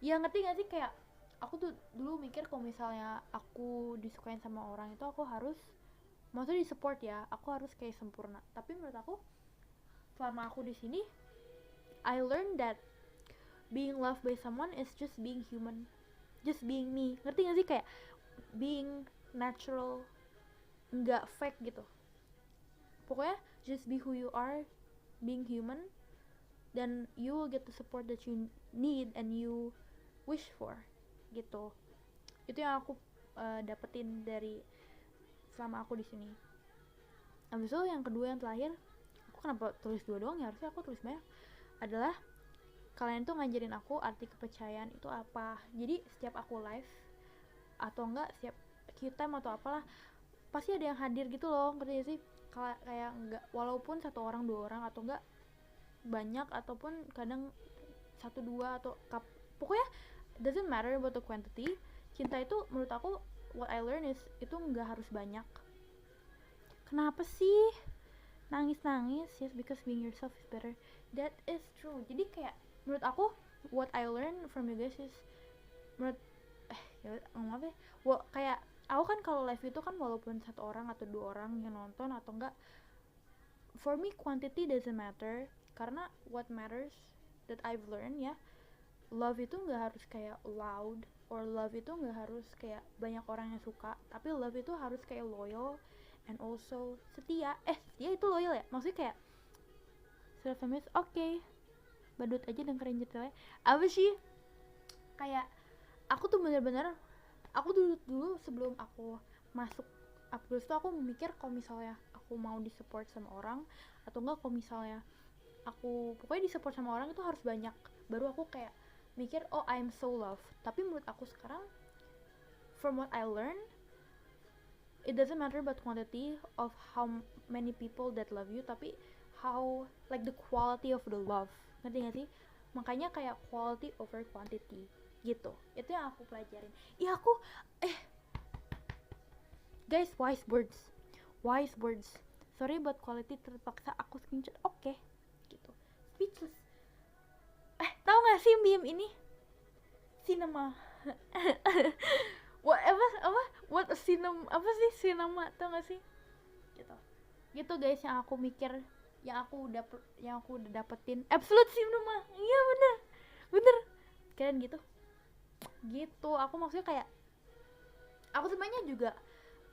Ya ngerti gak sih, kayak aku tuh dulu mikir kalau misalnya aku disukain sama orang itu aku harus, maksudnya di support ya, aku harus kayak sempurna. Tapi menurut aku selama aku di sini, I learned that being loved by someone is just being human, just being me. Ngerti gak sih, kayak being natural, nggak fake gitu. Pokoknya just be who you are, being human, then you will get the support that you need and you wish for gitu. Itu yang aku dapetin dari selama aku di sini. Habis itu yang kedua, yang terakhir, aku kenapa tulis 2 doang ya, harusnya aku tulis banyak, adalah kalian tuh ngajarin aku arti kepercayaan itu apa. Jadi setiap aku live atau enggak setiap Q-time atau apalah, pasti ada yang hadir gitu loh, ngerti sih? Kayak enggak, walaupun 1 orang 2 orang atau enggak banyak, ataupun kadang 1 2 atau pokoknya doesn't matter about the quantity. Cinta itu menurut aku, what I learn is, itu nggak harus banyak. Kenapa sih nangis? Yes, because being yourself is better. That is true. Jadi kayak menurut aku, what I learn from you guys is, menurut kayak aku kan kalau live itu kan walaupun 1 orang atau 2 orang yang nonton atau enggak, for me quantity doesn't matter. Karena what matters that I've learned ya, love itu nggak harus kayak loud, or love itu nggak harus kayak banyak orang yang suka, tapi love itu harus kayak loyal and also setia. Setia itu loyal ya, maksudnya kayak sudah femis, oke. Badut aja dengerin ceritanya apa sih, kayak aku tuh bener-bener Aku dulu sebelum aku masuk Upgirls tuh aku mikir kalau misalnya aku mau disupport sama orang, atau enggak kalau misalnya aku pokoknya disupport sama orang itu harus banyak, baru aku kayak mikir oh I'm so loved. Tapi menurut aku sekarang, from what I learned, it doesn't matter about quantity of how many people that love you, tapi how like the quality of the love. Ngerti gak sih? Makanya kayak quality over quantity gitu. Itu yang aku pelajarin. Iya aku guys, wise words. Sorry buat quality, terpaksa aku screenshot. Oke. Gitu. Speechless. Tahu gak sih meme ini? Cinema. What sih cinema, tau gak sih? Gitu guys, yang aku mikir, yang aku udah dapetin absolute cinema. Iya bener kalian gitu. Aku maksudnya kayak aku sebenarnya juga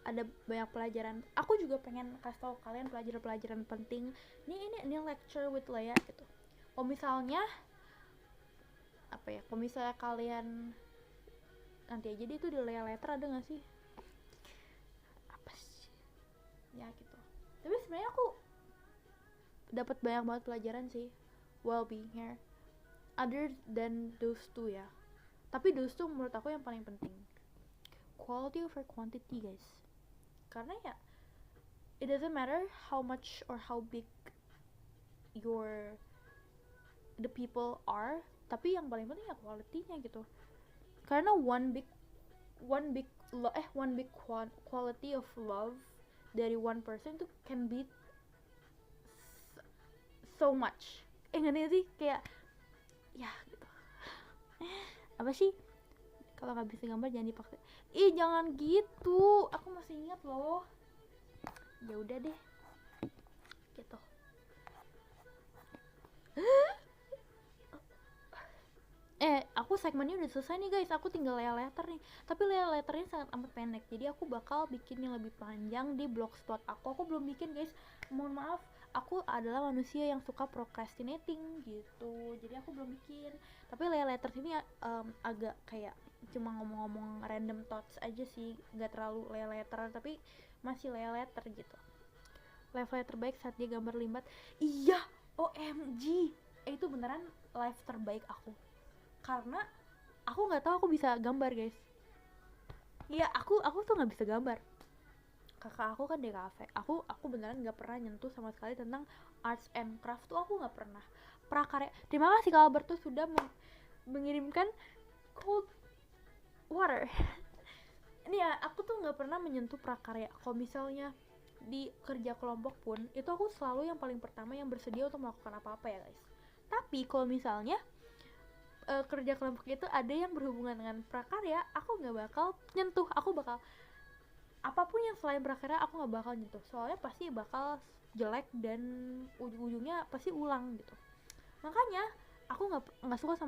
ada banyak pelajaran. Aku juga pengen kasih tau kalian pelajaran penting. Ini lecture with Leia gitu. Kalau misalnya kalau misalnya kalian nanti aja dia tuh di Leia letter ada nggak sih? Apa sih? Ya gitu. Tapi sebenarnya aku dapat banyak banget pelajaran sih while being here. Other than those two ya. Tapi those two menurut aku yang paling penting. Quality over quantity guys. Karena ya it doesn't matter how much or how big the people are, tapi yang paling penting ya quality-nya gitu. Karena one big quality of love dari one person tuh can be so much. Ngerti sih, kayak ya gitu. Apa sih, kalau nggak bisa gambar jangan dipaksa. Jangan gitu, aku masih ingat loh. Ya udah deh gitu. Aku segmennya udah selesai nih guys, aku tinggal Leia letter nih. Tapi Leia letternya sangat amat pendek, jadi aku bakal bikin yang lebih panjang di blogspot aku belum bikin guys, mohon maaf. Aku adalah manusia yang suka procrastinating gitu, jadi aku belum bikin. Tapi Leia letter ini agak kayak cuma ngomong-ngomong random thoughts aja sih, gak terlalu Leia letter, tapi masih Leia letter gitu. Live letter terbaik saat dia gambar limbat. Iya, OMG, itu beneran live terbaik aku, karena aku nggak tahu aku bisa gambar guys. Iya, aku tuh nggak bisa gambar. Kakak aku kan DKV, aku beneran nggak pernah nyentuh sama sekali tentang arts and craft tuh, aku nggak pernah prakarya. Terima kasih Kak Albert tuh sudah mengirimkan cold water. Ini ya, aku tuh nggak pernah menyentuh prakarya. Kalau misalnya di kerja kelompok pun, itu aku selalu yang paling pertama yang bersedia untuk melakukan apa-apa ya guys. Tapi kalau misalnya kerja kelompok itu ada yang berhubungan dengan prakarya, aku nggak bakal nyentuh. Aku bakal apapun yang selain prakarya aku nggak bakal nyentuh, soalnya pasti bakal jelek dan ujung-ujungnya pasti ulang gitu. Makanya aku nggak suka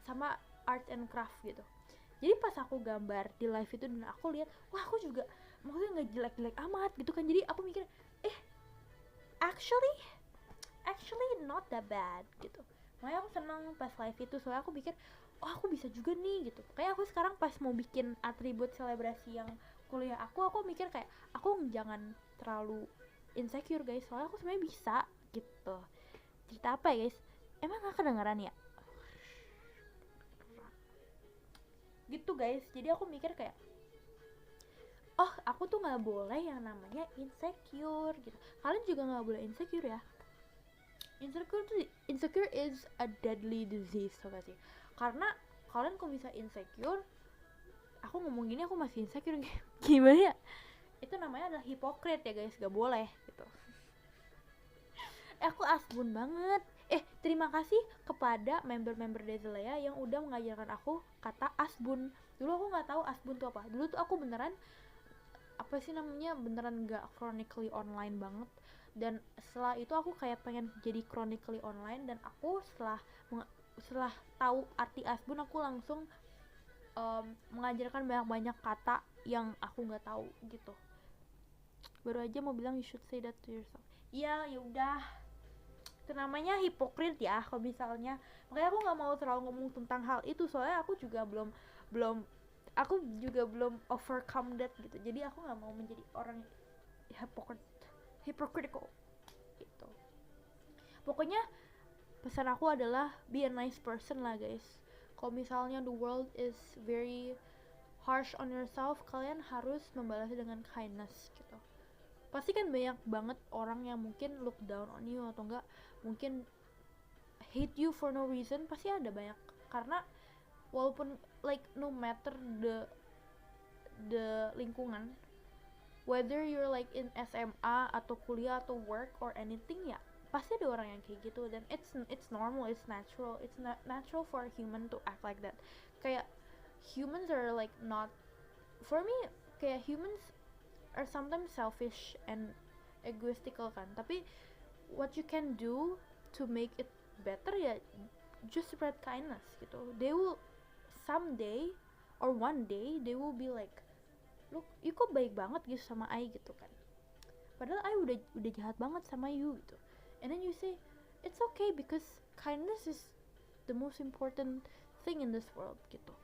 sama art and craft gitu. Jadi pas aku gambar di live itu dan aku lihat, wah aku juga maksudnya nggak jelek-jelek amat gitu kan. Jadi aku mikir actually not that bad gitu. Makanya aku senang pas live itu, soalnya aku pikir oh aku bisa juga nih gitu. Kayak aku sekarang pas mau bikin atribut selebrasi yang kuliah aku mikir kayak aku jangan terlalu insecure guys, soalnya aku sebenarnya bisa gitu. Cerita apa ya guys, emang gak kedengeran ya gitu guys. Jadi aku mikir kayak oh aku tuh nggak boleh yang namanya insecure gitu. Kalian juga nggak boleh insecure ya. Insecure is a deadly disease, tau gak sih? Karena kalian kalau misalnya insecure, aku ngomong gini aku masih insecure gimana ya, itu namanya adalah hipokrit ya guys, gak boleh gitu. Aku asbun banget. Terima kasih kepada member-member Dezalea yang udah mengajarkan aku kata asbun. Dulu aku nggak tahu asbun itu apa. Dulu tuh aku beneran beneran gak chronically online banget. Dan setelah itu aku kayak pengen jadi chronically online, dan aku setelah tahu arti asbun aku langsung mengajarkan banyak kata yang aku nggak tahu gitu. Baru aja mau bilang you should say that to yourself. Ya udah, itu namanya hipokrit ya kalau misalnya. Makanya aku nggak mau terlalu ngomong tentang hal itu, soalnya aku juga belum aku juga belum overcome that gitu, jadi aku nggak mau menjadi orang hypocritical gitu. Pokoknya pesan aku adalah be a nice person lah guys. Kalau misalnya the world is very harsh on yourself, kalian harus membalasnya dengan kindness gitu. Pasti kan banyak banget orang yang mungkin look down on you atau enggak mungkin hate you for no reason, pasti ada banyak. Karena walaupun like no matter the lingkungan, whether you're like in SMA atau kuliah atau work or anything, ya pasti ada orang yang kayak gitu. Dan it's normal, it's natural, it's not natural for a human to act like that. Kayak humans are like not, for me kayak humans are sometimes selfish and egoistical kan, tapi what you can do to make it better ya just spread kindness gitu. They will someday or one day they will be like, look, you kok baik banget gitu sama I gitu kan, padahal I udah jahat banget sama you gitu. And then you say it's okay because kindness is the most important thing in this world gitu.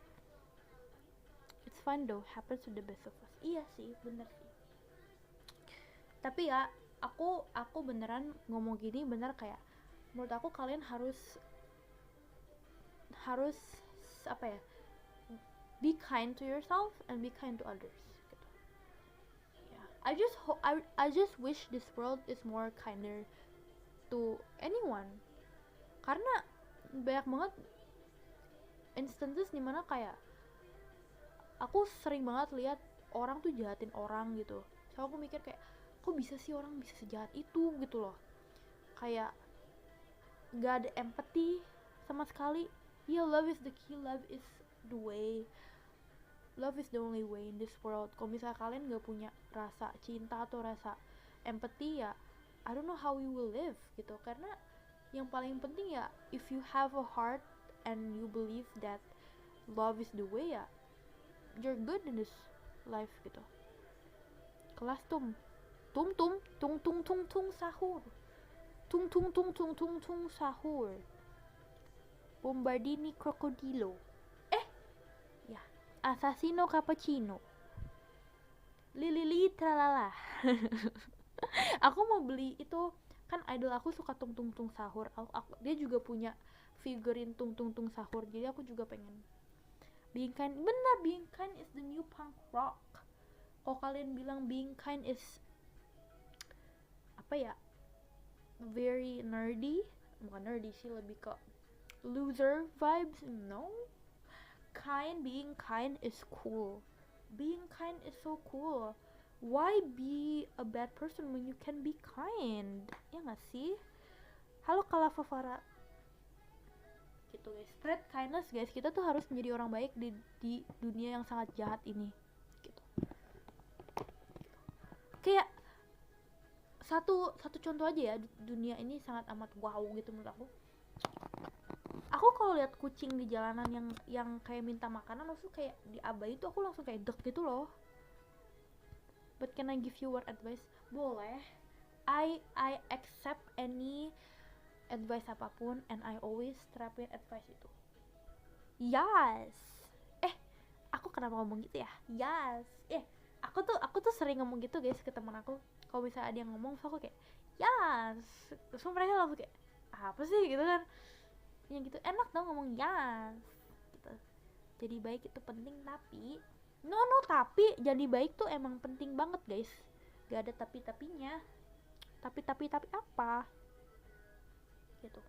It's fun though, happens to the best of us. Iya sih, bener sih. Tapi ya aku beneran ngomong gini bener kayak menurut aku kalian harus apa ya, be kind to yourself and be kind to others gitu. Yeah. I just wish this world is more kinder to anyone, karena banyak banget instances dimana kayak aku sering banget lihat orang tuh jahatin orang gitu. So aku mikir kayak kok bisa sih orang bisa sejahat itu gitu loh, kayak gak ada empathy sama sekali. Yeah, love is the key, love is the way, love is the only way in this world. Kalau misalnya kalian gak punya rasa cinta atau rasa empathy, ya I don't know how you will live gitu. Karena yang paling penting ya, if you have a heart and you believe that love is the way, ya you're good in this life gitu. Kelas tung sahur, tung sahur, bombardini crocodilo, ya assassino cappuccino, lili tralala. Aku mau beli itu kan, idol aku suka tung sahur. Dia juga punya figurin tung sahur, jadi aku juga pengen. Being kind, benar, being kind is the new punk rock. Kalau kalian bilang being kind is apa ya, very nerdy, bukan nerdy sih, lebih ke loser vibes. No, being kind is cool. Being kind is so cool. Why be a bad person when you can be kind? Ya nggak sih? Halo Kala Favara. Gitu guys, spread kindness guys. Kita tuh harus menjadi orang baik di dunia yang sangat jahat ini. Gitu. Kayak satu contoh aja ya, dunia ini sangat amat wow gitu menurut aku. Aku kalau lihat kucing di jalanan yang kayak minta makanan, langsung kayak diabai itu, aku langsung kayak deg gitu loh. But can I give you what advice? Boleh. I accept any advice apapun and I always terapin advice itu. Yes. Aku kenapa ngomong gitu ya? Yes. Aku tuh sering ngomong gitu guys ke teman aku. Kalau misalnya ada yang ngomong, so aku kayak yes. Terus mereka langsung kayak apa sih gitu kan? Yang gitu enak dong ngomong yes gitu. Jadi baik itu penting, tapi tapi jadi baik tuh emang penting banget guys. Gak ada tapi-tapinya. Tapi apa? Gitu.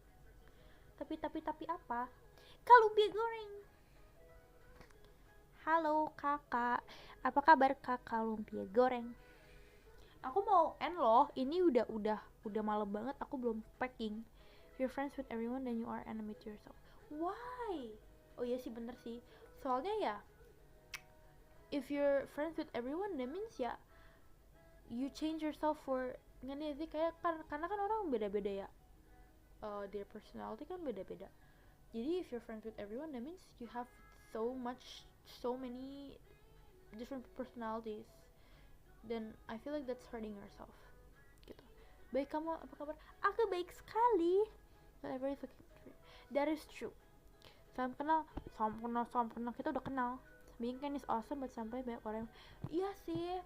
Tapi apa? Kalumpia goreng. Halo kakak, apa kabar kakak lumpia goreng? Aku mau end loh. Ini udah malam banget. Aku belum packing. If you're friends with everyone, then you are enemy to yourself. Why? Oh iya sih, bener sih. Soalnya ya, if you're friends with everyone, that means ya you change yourself for, nggak sih, kayak karena kan orang beda-beda ya. Their personality kan beda-beda. Jadi if you're friends with everyone, that means you have so many different personalities. Then I feel like that's hurting yourself. Gitu. Baik, kamu apa kabar? Aku baik sekali. Whatever is okay. That is true. Salam kenal kita udah kenal being kind is awesome, but sampai banyak orang. Iya sih,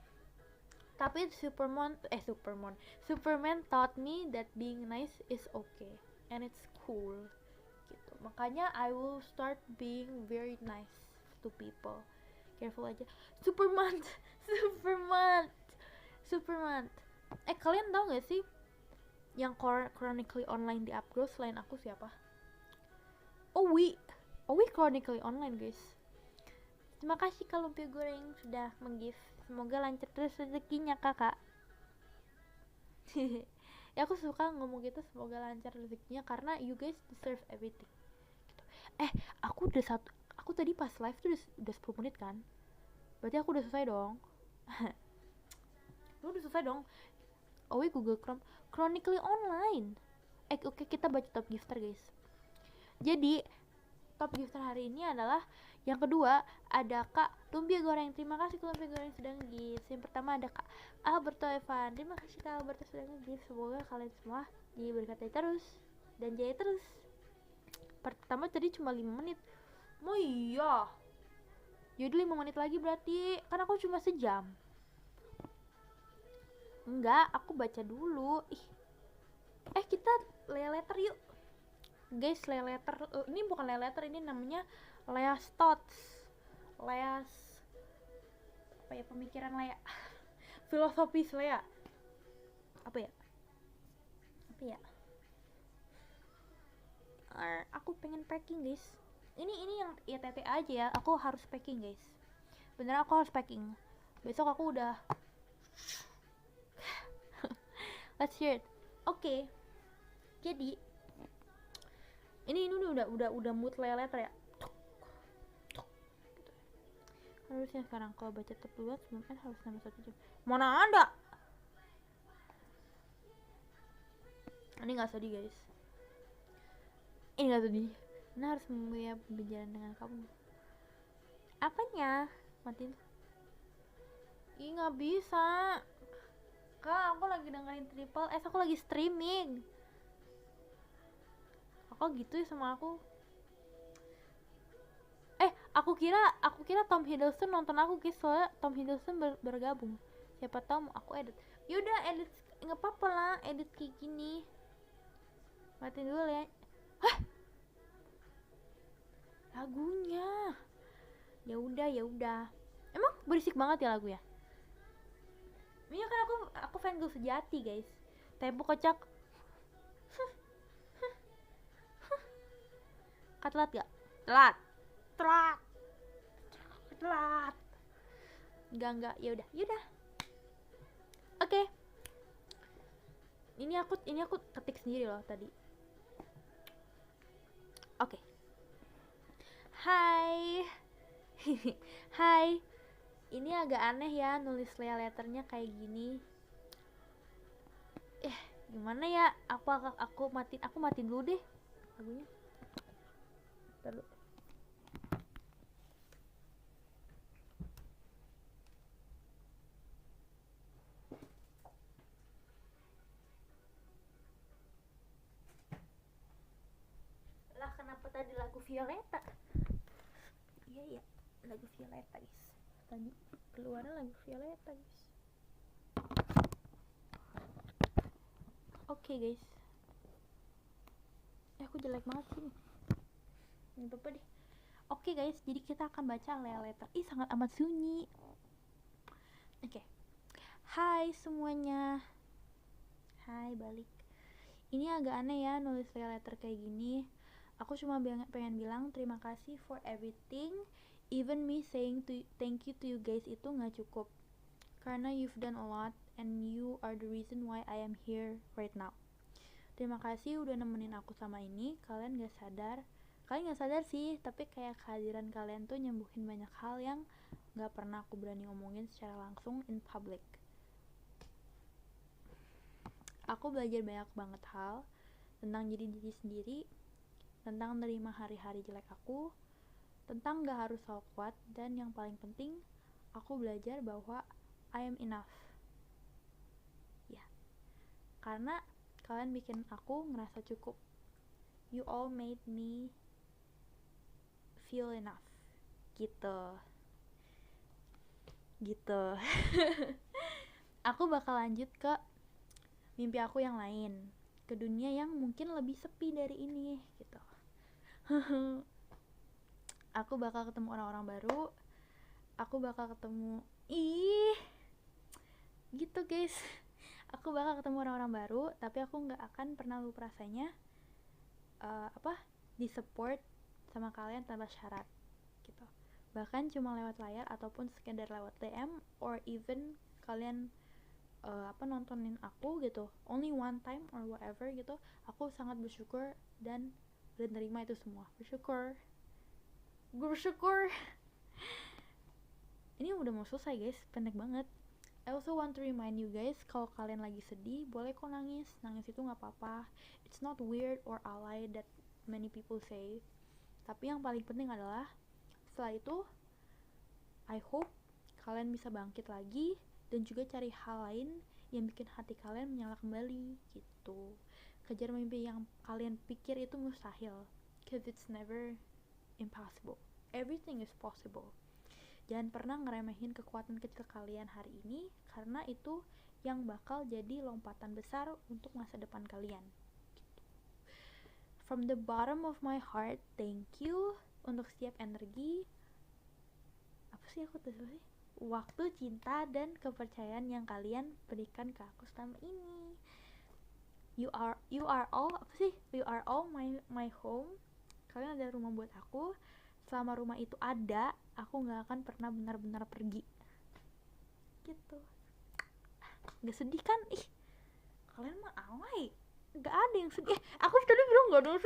tapi Superman taught me that being nice is okay and it's cool gitu. Makanya I will start being very nice to people. Careful aja. Superman Superman. Kalian tahu gak sih yang chronically online di upgrade selain aku siapa? Owi chronically online, guys. Terima kasih Kak Lumpia Goreng sudah meng-gift. Semoga lancar terus rezekinya kakak. Ya aku suka ngomong gitu, semoga lancar rezekinya karena you guys deserve everything gitu. Aku tadi pas live tuh udah 10 menit kan, berarti aku udah selesai dong. Lu udah selesai dong. Google Chrome chronically online. Oke, kita baca top gifter, guys. Jadi top gifter hari ini adalah yang kedua ada Kak Lumpia Goreng. Terima kasih Kak Lumpia Goreng sudah nge-gift. Yang pertama ada Kak Alberto Evan. Terima kasih Kak Alberto sudah nge-gift. Semoga kalian semua diberkati terus dan jaya terus. Pertama tadi cuma 5 menit. Oh iya, jadi 5 menit lagi berarti, kan aku cuma sejam. Enggak, aku baca dulu. Kita letter yuk guys. Letter ini bukan letter, ini namanya Lea's Thoughts. Lea's apa ya, pemikiran Lea. Filosofis Lea. Apa ya? Aku pengen packing, guys. Ini yang ITT aja ya. Aku harus packing, guys. Beneran aku harus packing. Besok aku udah let's hear it. Oke. Jadi ini udah mood letter ya. Harusnya sekarang kalau baca top 2 mungkin harus nambah 1 jam. Mana ada? Ini nggak sedih, guys. Ini nggak sedih. Nah, harus memulai pembicaraan dengan kamu. Apanya? Matiin. Nggak bisa. Kak, aku lagi dengerin Triple S, aku lagi streaming. Kok gitu ya sama aku? Aku kira Tom Hiddleston nonton aku, guys, soalnya Tom Hiddleston bergabung. Siapa tahu mau aku edit. Yaudah, edit, nggak apa-apa lah, edit kayak gini. Matiin dulu ya. Lagunya. Ya udah. Emang berisik banget ya lagu ya? Ini kan aku fan girl sejati, guys. Tempo kocak. Telat gak? Telat. Enggak. Ya udah. Oke. Ini aku ketik sendiri loh tadi. Oke. Hai. Hai. Ini agak aneh ya nulis letternya kayak gini. Gimana ya? Aku matiin dulu deh lagunya. Bentar dulu. Lah, kenapa tadi lagu Violeta? Iya, lagu Violeta, guys. Tadi keluarnya lagu Violeta, guys. Oke, guys. Aku jelek banget sih. Nggak apa-apa deh. Oke, guys, jadi kita akan baca letter. Sangat amat sunyi. Oke. Hai semuanya. Hai balik. Ini agak aneh ya nulis letter kayak gini. Aku cuma pengen bilang terima kasih for everything. Even me saying thank you to you guys itu nggak cukup. Karena you've done a lot and you are the reason why I am here right now. Terima kasih udah nemenin aku sama ini. Kalian gak sadar sih, tapi kayak kehadiran kalian tuh nyembuhin banyak hal yang gak pernah aku berani ngomongin secara langsung in public. Aku belajar banyak banget hal tentang jadi diri sendiri, tentang menerima hari-hari jelek aku, tentang gak harus selalu kuat, dan yang paling penting, aku belajar bahwa I am enough. Ya, karena kalian bikin aku ngerasa cukup. You all made me feel enough. Gitu. gitu. Aku bakal lanjut ke mimpi aku yang lain, ke dunia yang mungkin lebih sepi dari ini gitu. Aku bakal ketemu orang-orang baru, aku bakal ketemu gitu guys. Aku bakal ketemu orang-orang baru, tapi aku nggak akan pernah lupa rasanya disupport sama kalian tanpa syarat gitu. Bahkan cuma lewat layar ataupun sekedar lewat DM or even kalian nontonin aku gitu only one time or whatever gitu. Aku sangat bersyukur dan menerima itu semua. Bersyukur. Ini udah mau selesai guys, pendek banget. I also want to remind you guys, kalau kalian lagi sedih, boleh kok nangis itu gak apa-apa. It's not weird or alay that many people say. Tapi yang paling penting adalah setelah itu, I hope kalian bisa bangkit lagi dan juga cari hal lain yang bikin hati kalian menyala kembali gitu. Kejar mimpi yang kalian pikir itu mustahil, cause it's never impossible. Everything is possible. Jangan pernah ngeremehin kekuatan kecil kalian hari ini, karena itu yang bakal jadi lompatan besar untuk masa depan kalian gitu. From the bottom of my heart, thank you untuk setiap energi, waktu, cinta, dan kepercayaan yang kalian berikan ke aku selama ini. You are all my home. Kalian adalah rumah buat aku. Selama rumah itu ada, aku gak akan pernah benar-benar pergi gitu. Gak sedih kan? Kalian mah alay. Gak ada yang sedih. Aku tadi bilang gak ada.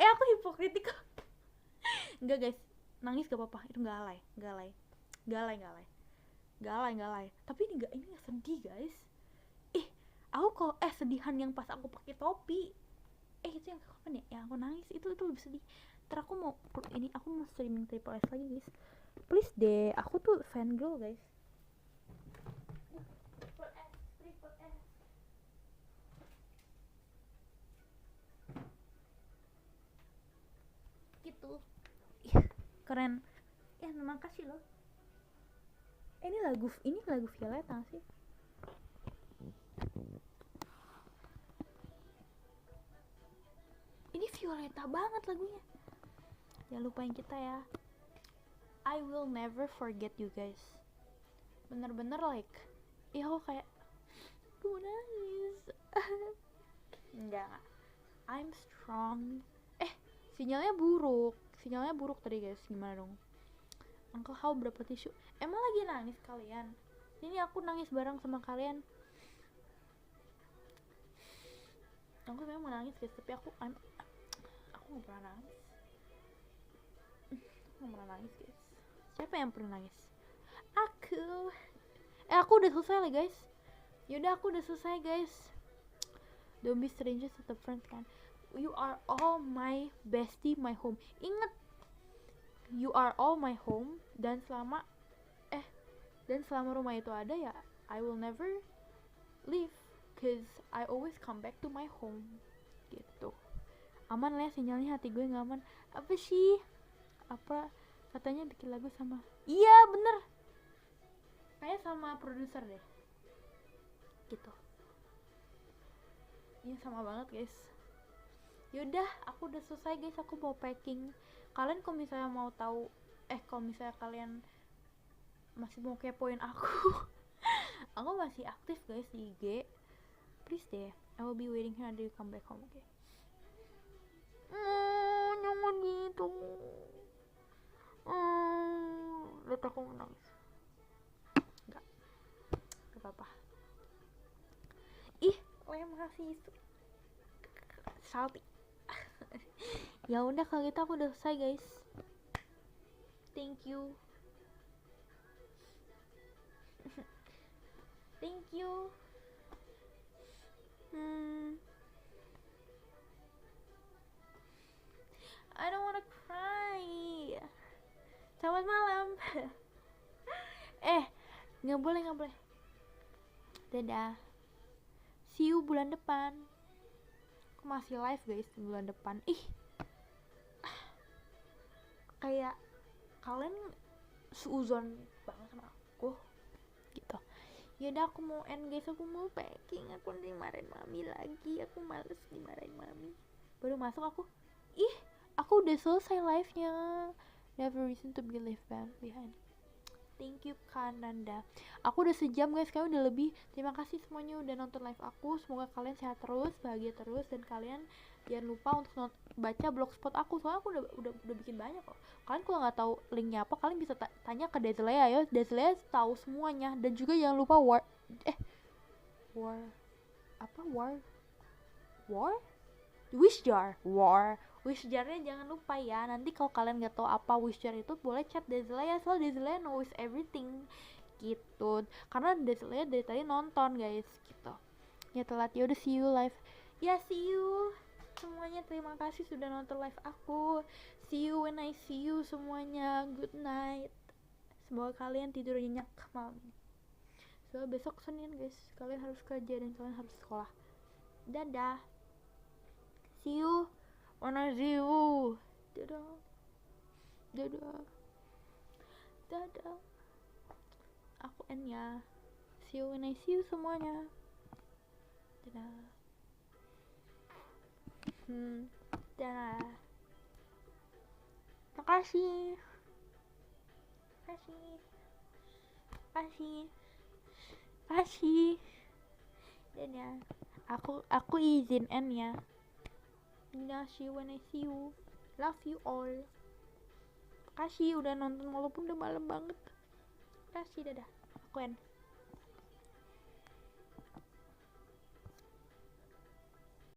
Aku hipokritik. Enggak guys, nangis gak apa-apa. Itu gak alay. Tapi ini gak sedih guys. Aku kalau sedihan yang pas aku pakai topi. Itu yang kapan ya? Yang aku nangis itu lebih sedih. Ntar aku mau streaming Triple S lagi guys. Please deh, aku tuh fan girl guys. Triple S. Gitu. Keren. Terima kasih loh. Ini lagu Violeta sih. Ini Violeta banget lagunya. Jangan lupain kita ya. I will never forget you guys. Bener-bener aku kayak gue nangis. Enggak. I'm strong. Sinyalnya buruk tadi guys. Gimana dong? Uncle How berapa tisu? Emang lagi nangis kalian? Ini aku nangis bareng sama kalian. Aku memang mau nangis guys, tapi aku gak pernah nangis. Guys. Siapa yang pernah nangis? Aku udah selesai lah guys. Yaudah, aku udah selesai guys. Don't be strangers, tetap friends kan. You are all my bestie, my home. Ingat, you are all my home. Dan selama rumah itu ada ya, I will never leave, cause I always come back to my home gitu. Aman lah sinyalnya, hati gue gak aman. Apa sih? Katanya bikin lagu sama, iya bener, kayak sama produser deh gitu. Iya sama banget guys. Yaudah, aku udah selesai guys, aku mau packing. Kalian kalau misalnya mau tahu, kalau misalnya kalian masih mau kepoin aku aku masih aktif guys di IG. Please deh, I will be waiting here until you come back home, okay? Jangan gitu. Lihat aku menangis. Gak apa-apa. Masih salty. Ya udah, kalau gitu aku udah selesai guys. Thank you. Thank you. I don't wanna cry. Selamat malam. Nggak boleh. Dadah. See you bulan depan. Aku masih live guys bulan depan. Kayak kalian seuzon banget sama aku. gitu. Yaudah aku mau end guys, aku mau packing, aku dimarahin mami lagi, aku males dimarahin mami. Baru masuk aku, ih aku udah selesai live-nya, never reason to be left behind. Thank you Kananda. Aku udah sejam guys, kalian udah lebih. Terima kasih semuanya udah nonton live aku. Semoga kalian sehat terus, bahagia terus, dan kalian jangan lupa untuk baca blogspot aku. Soalnya aku udah bikin banyak kok. Kalian kalau nggak tahu linknya apa, kalian bisa tanya ke Deslea ya. Deslea tahu semuanya. Dan juga jangan lupa war Wishjar-nya jangan lupa ya. Nanti kalau kalian nggak tahu apa Wishjar itu, boleh chat Deslea, soalnya Deslea knows everything gitu. Karena Deslea dari tadi nonton guys gitu. Ya telat, ya udah, see you live. Ya see you semuanya, terima kasih sudah nonton live aku. See you when I see you semuanya. Good night. Semoga kalian tidur nyenyak malam ini. Soalnya besok Senin guys, kalian harus kerja dan kalian harus sekolah. Dadah. See you when I see you. Dadah. Dadah. Dadah. Aku end ya. See you when I see you semuanya. Dadah. Dadah. Makasih. Dan ya, aku izin end ya. See you when I see you. Love you all. Makasih udah nonton walaupun udah malam banget. Makasih, dadah. Aku end.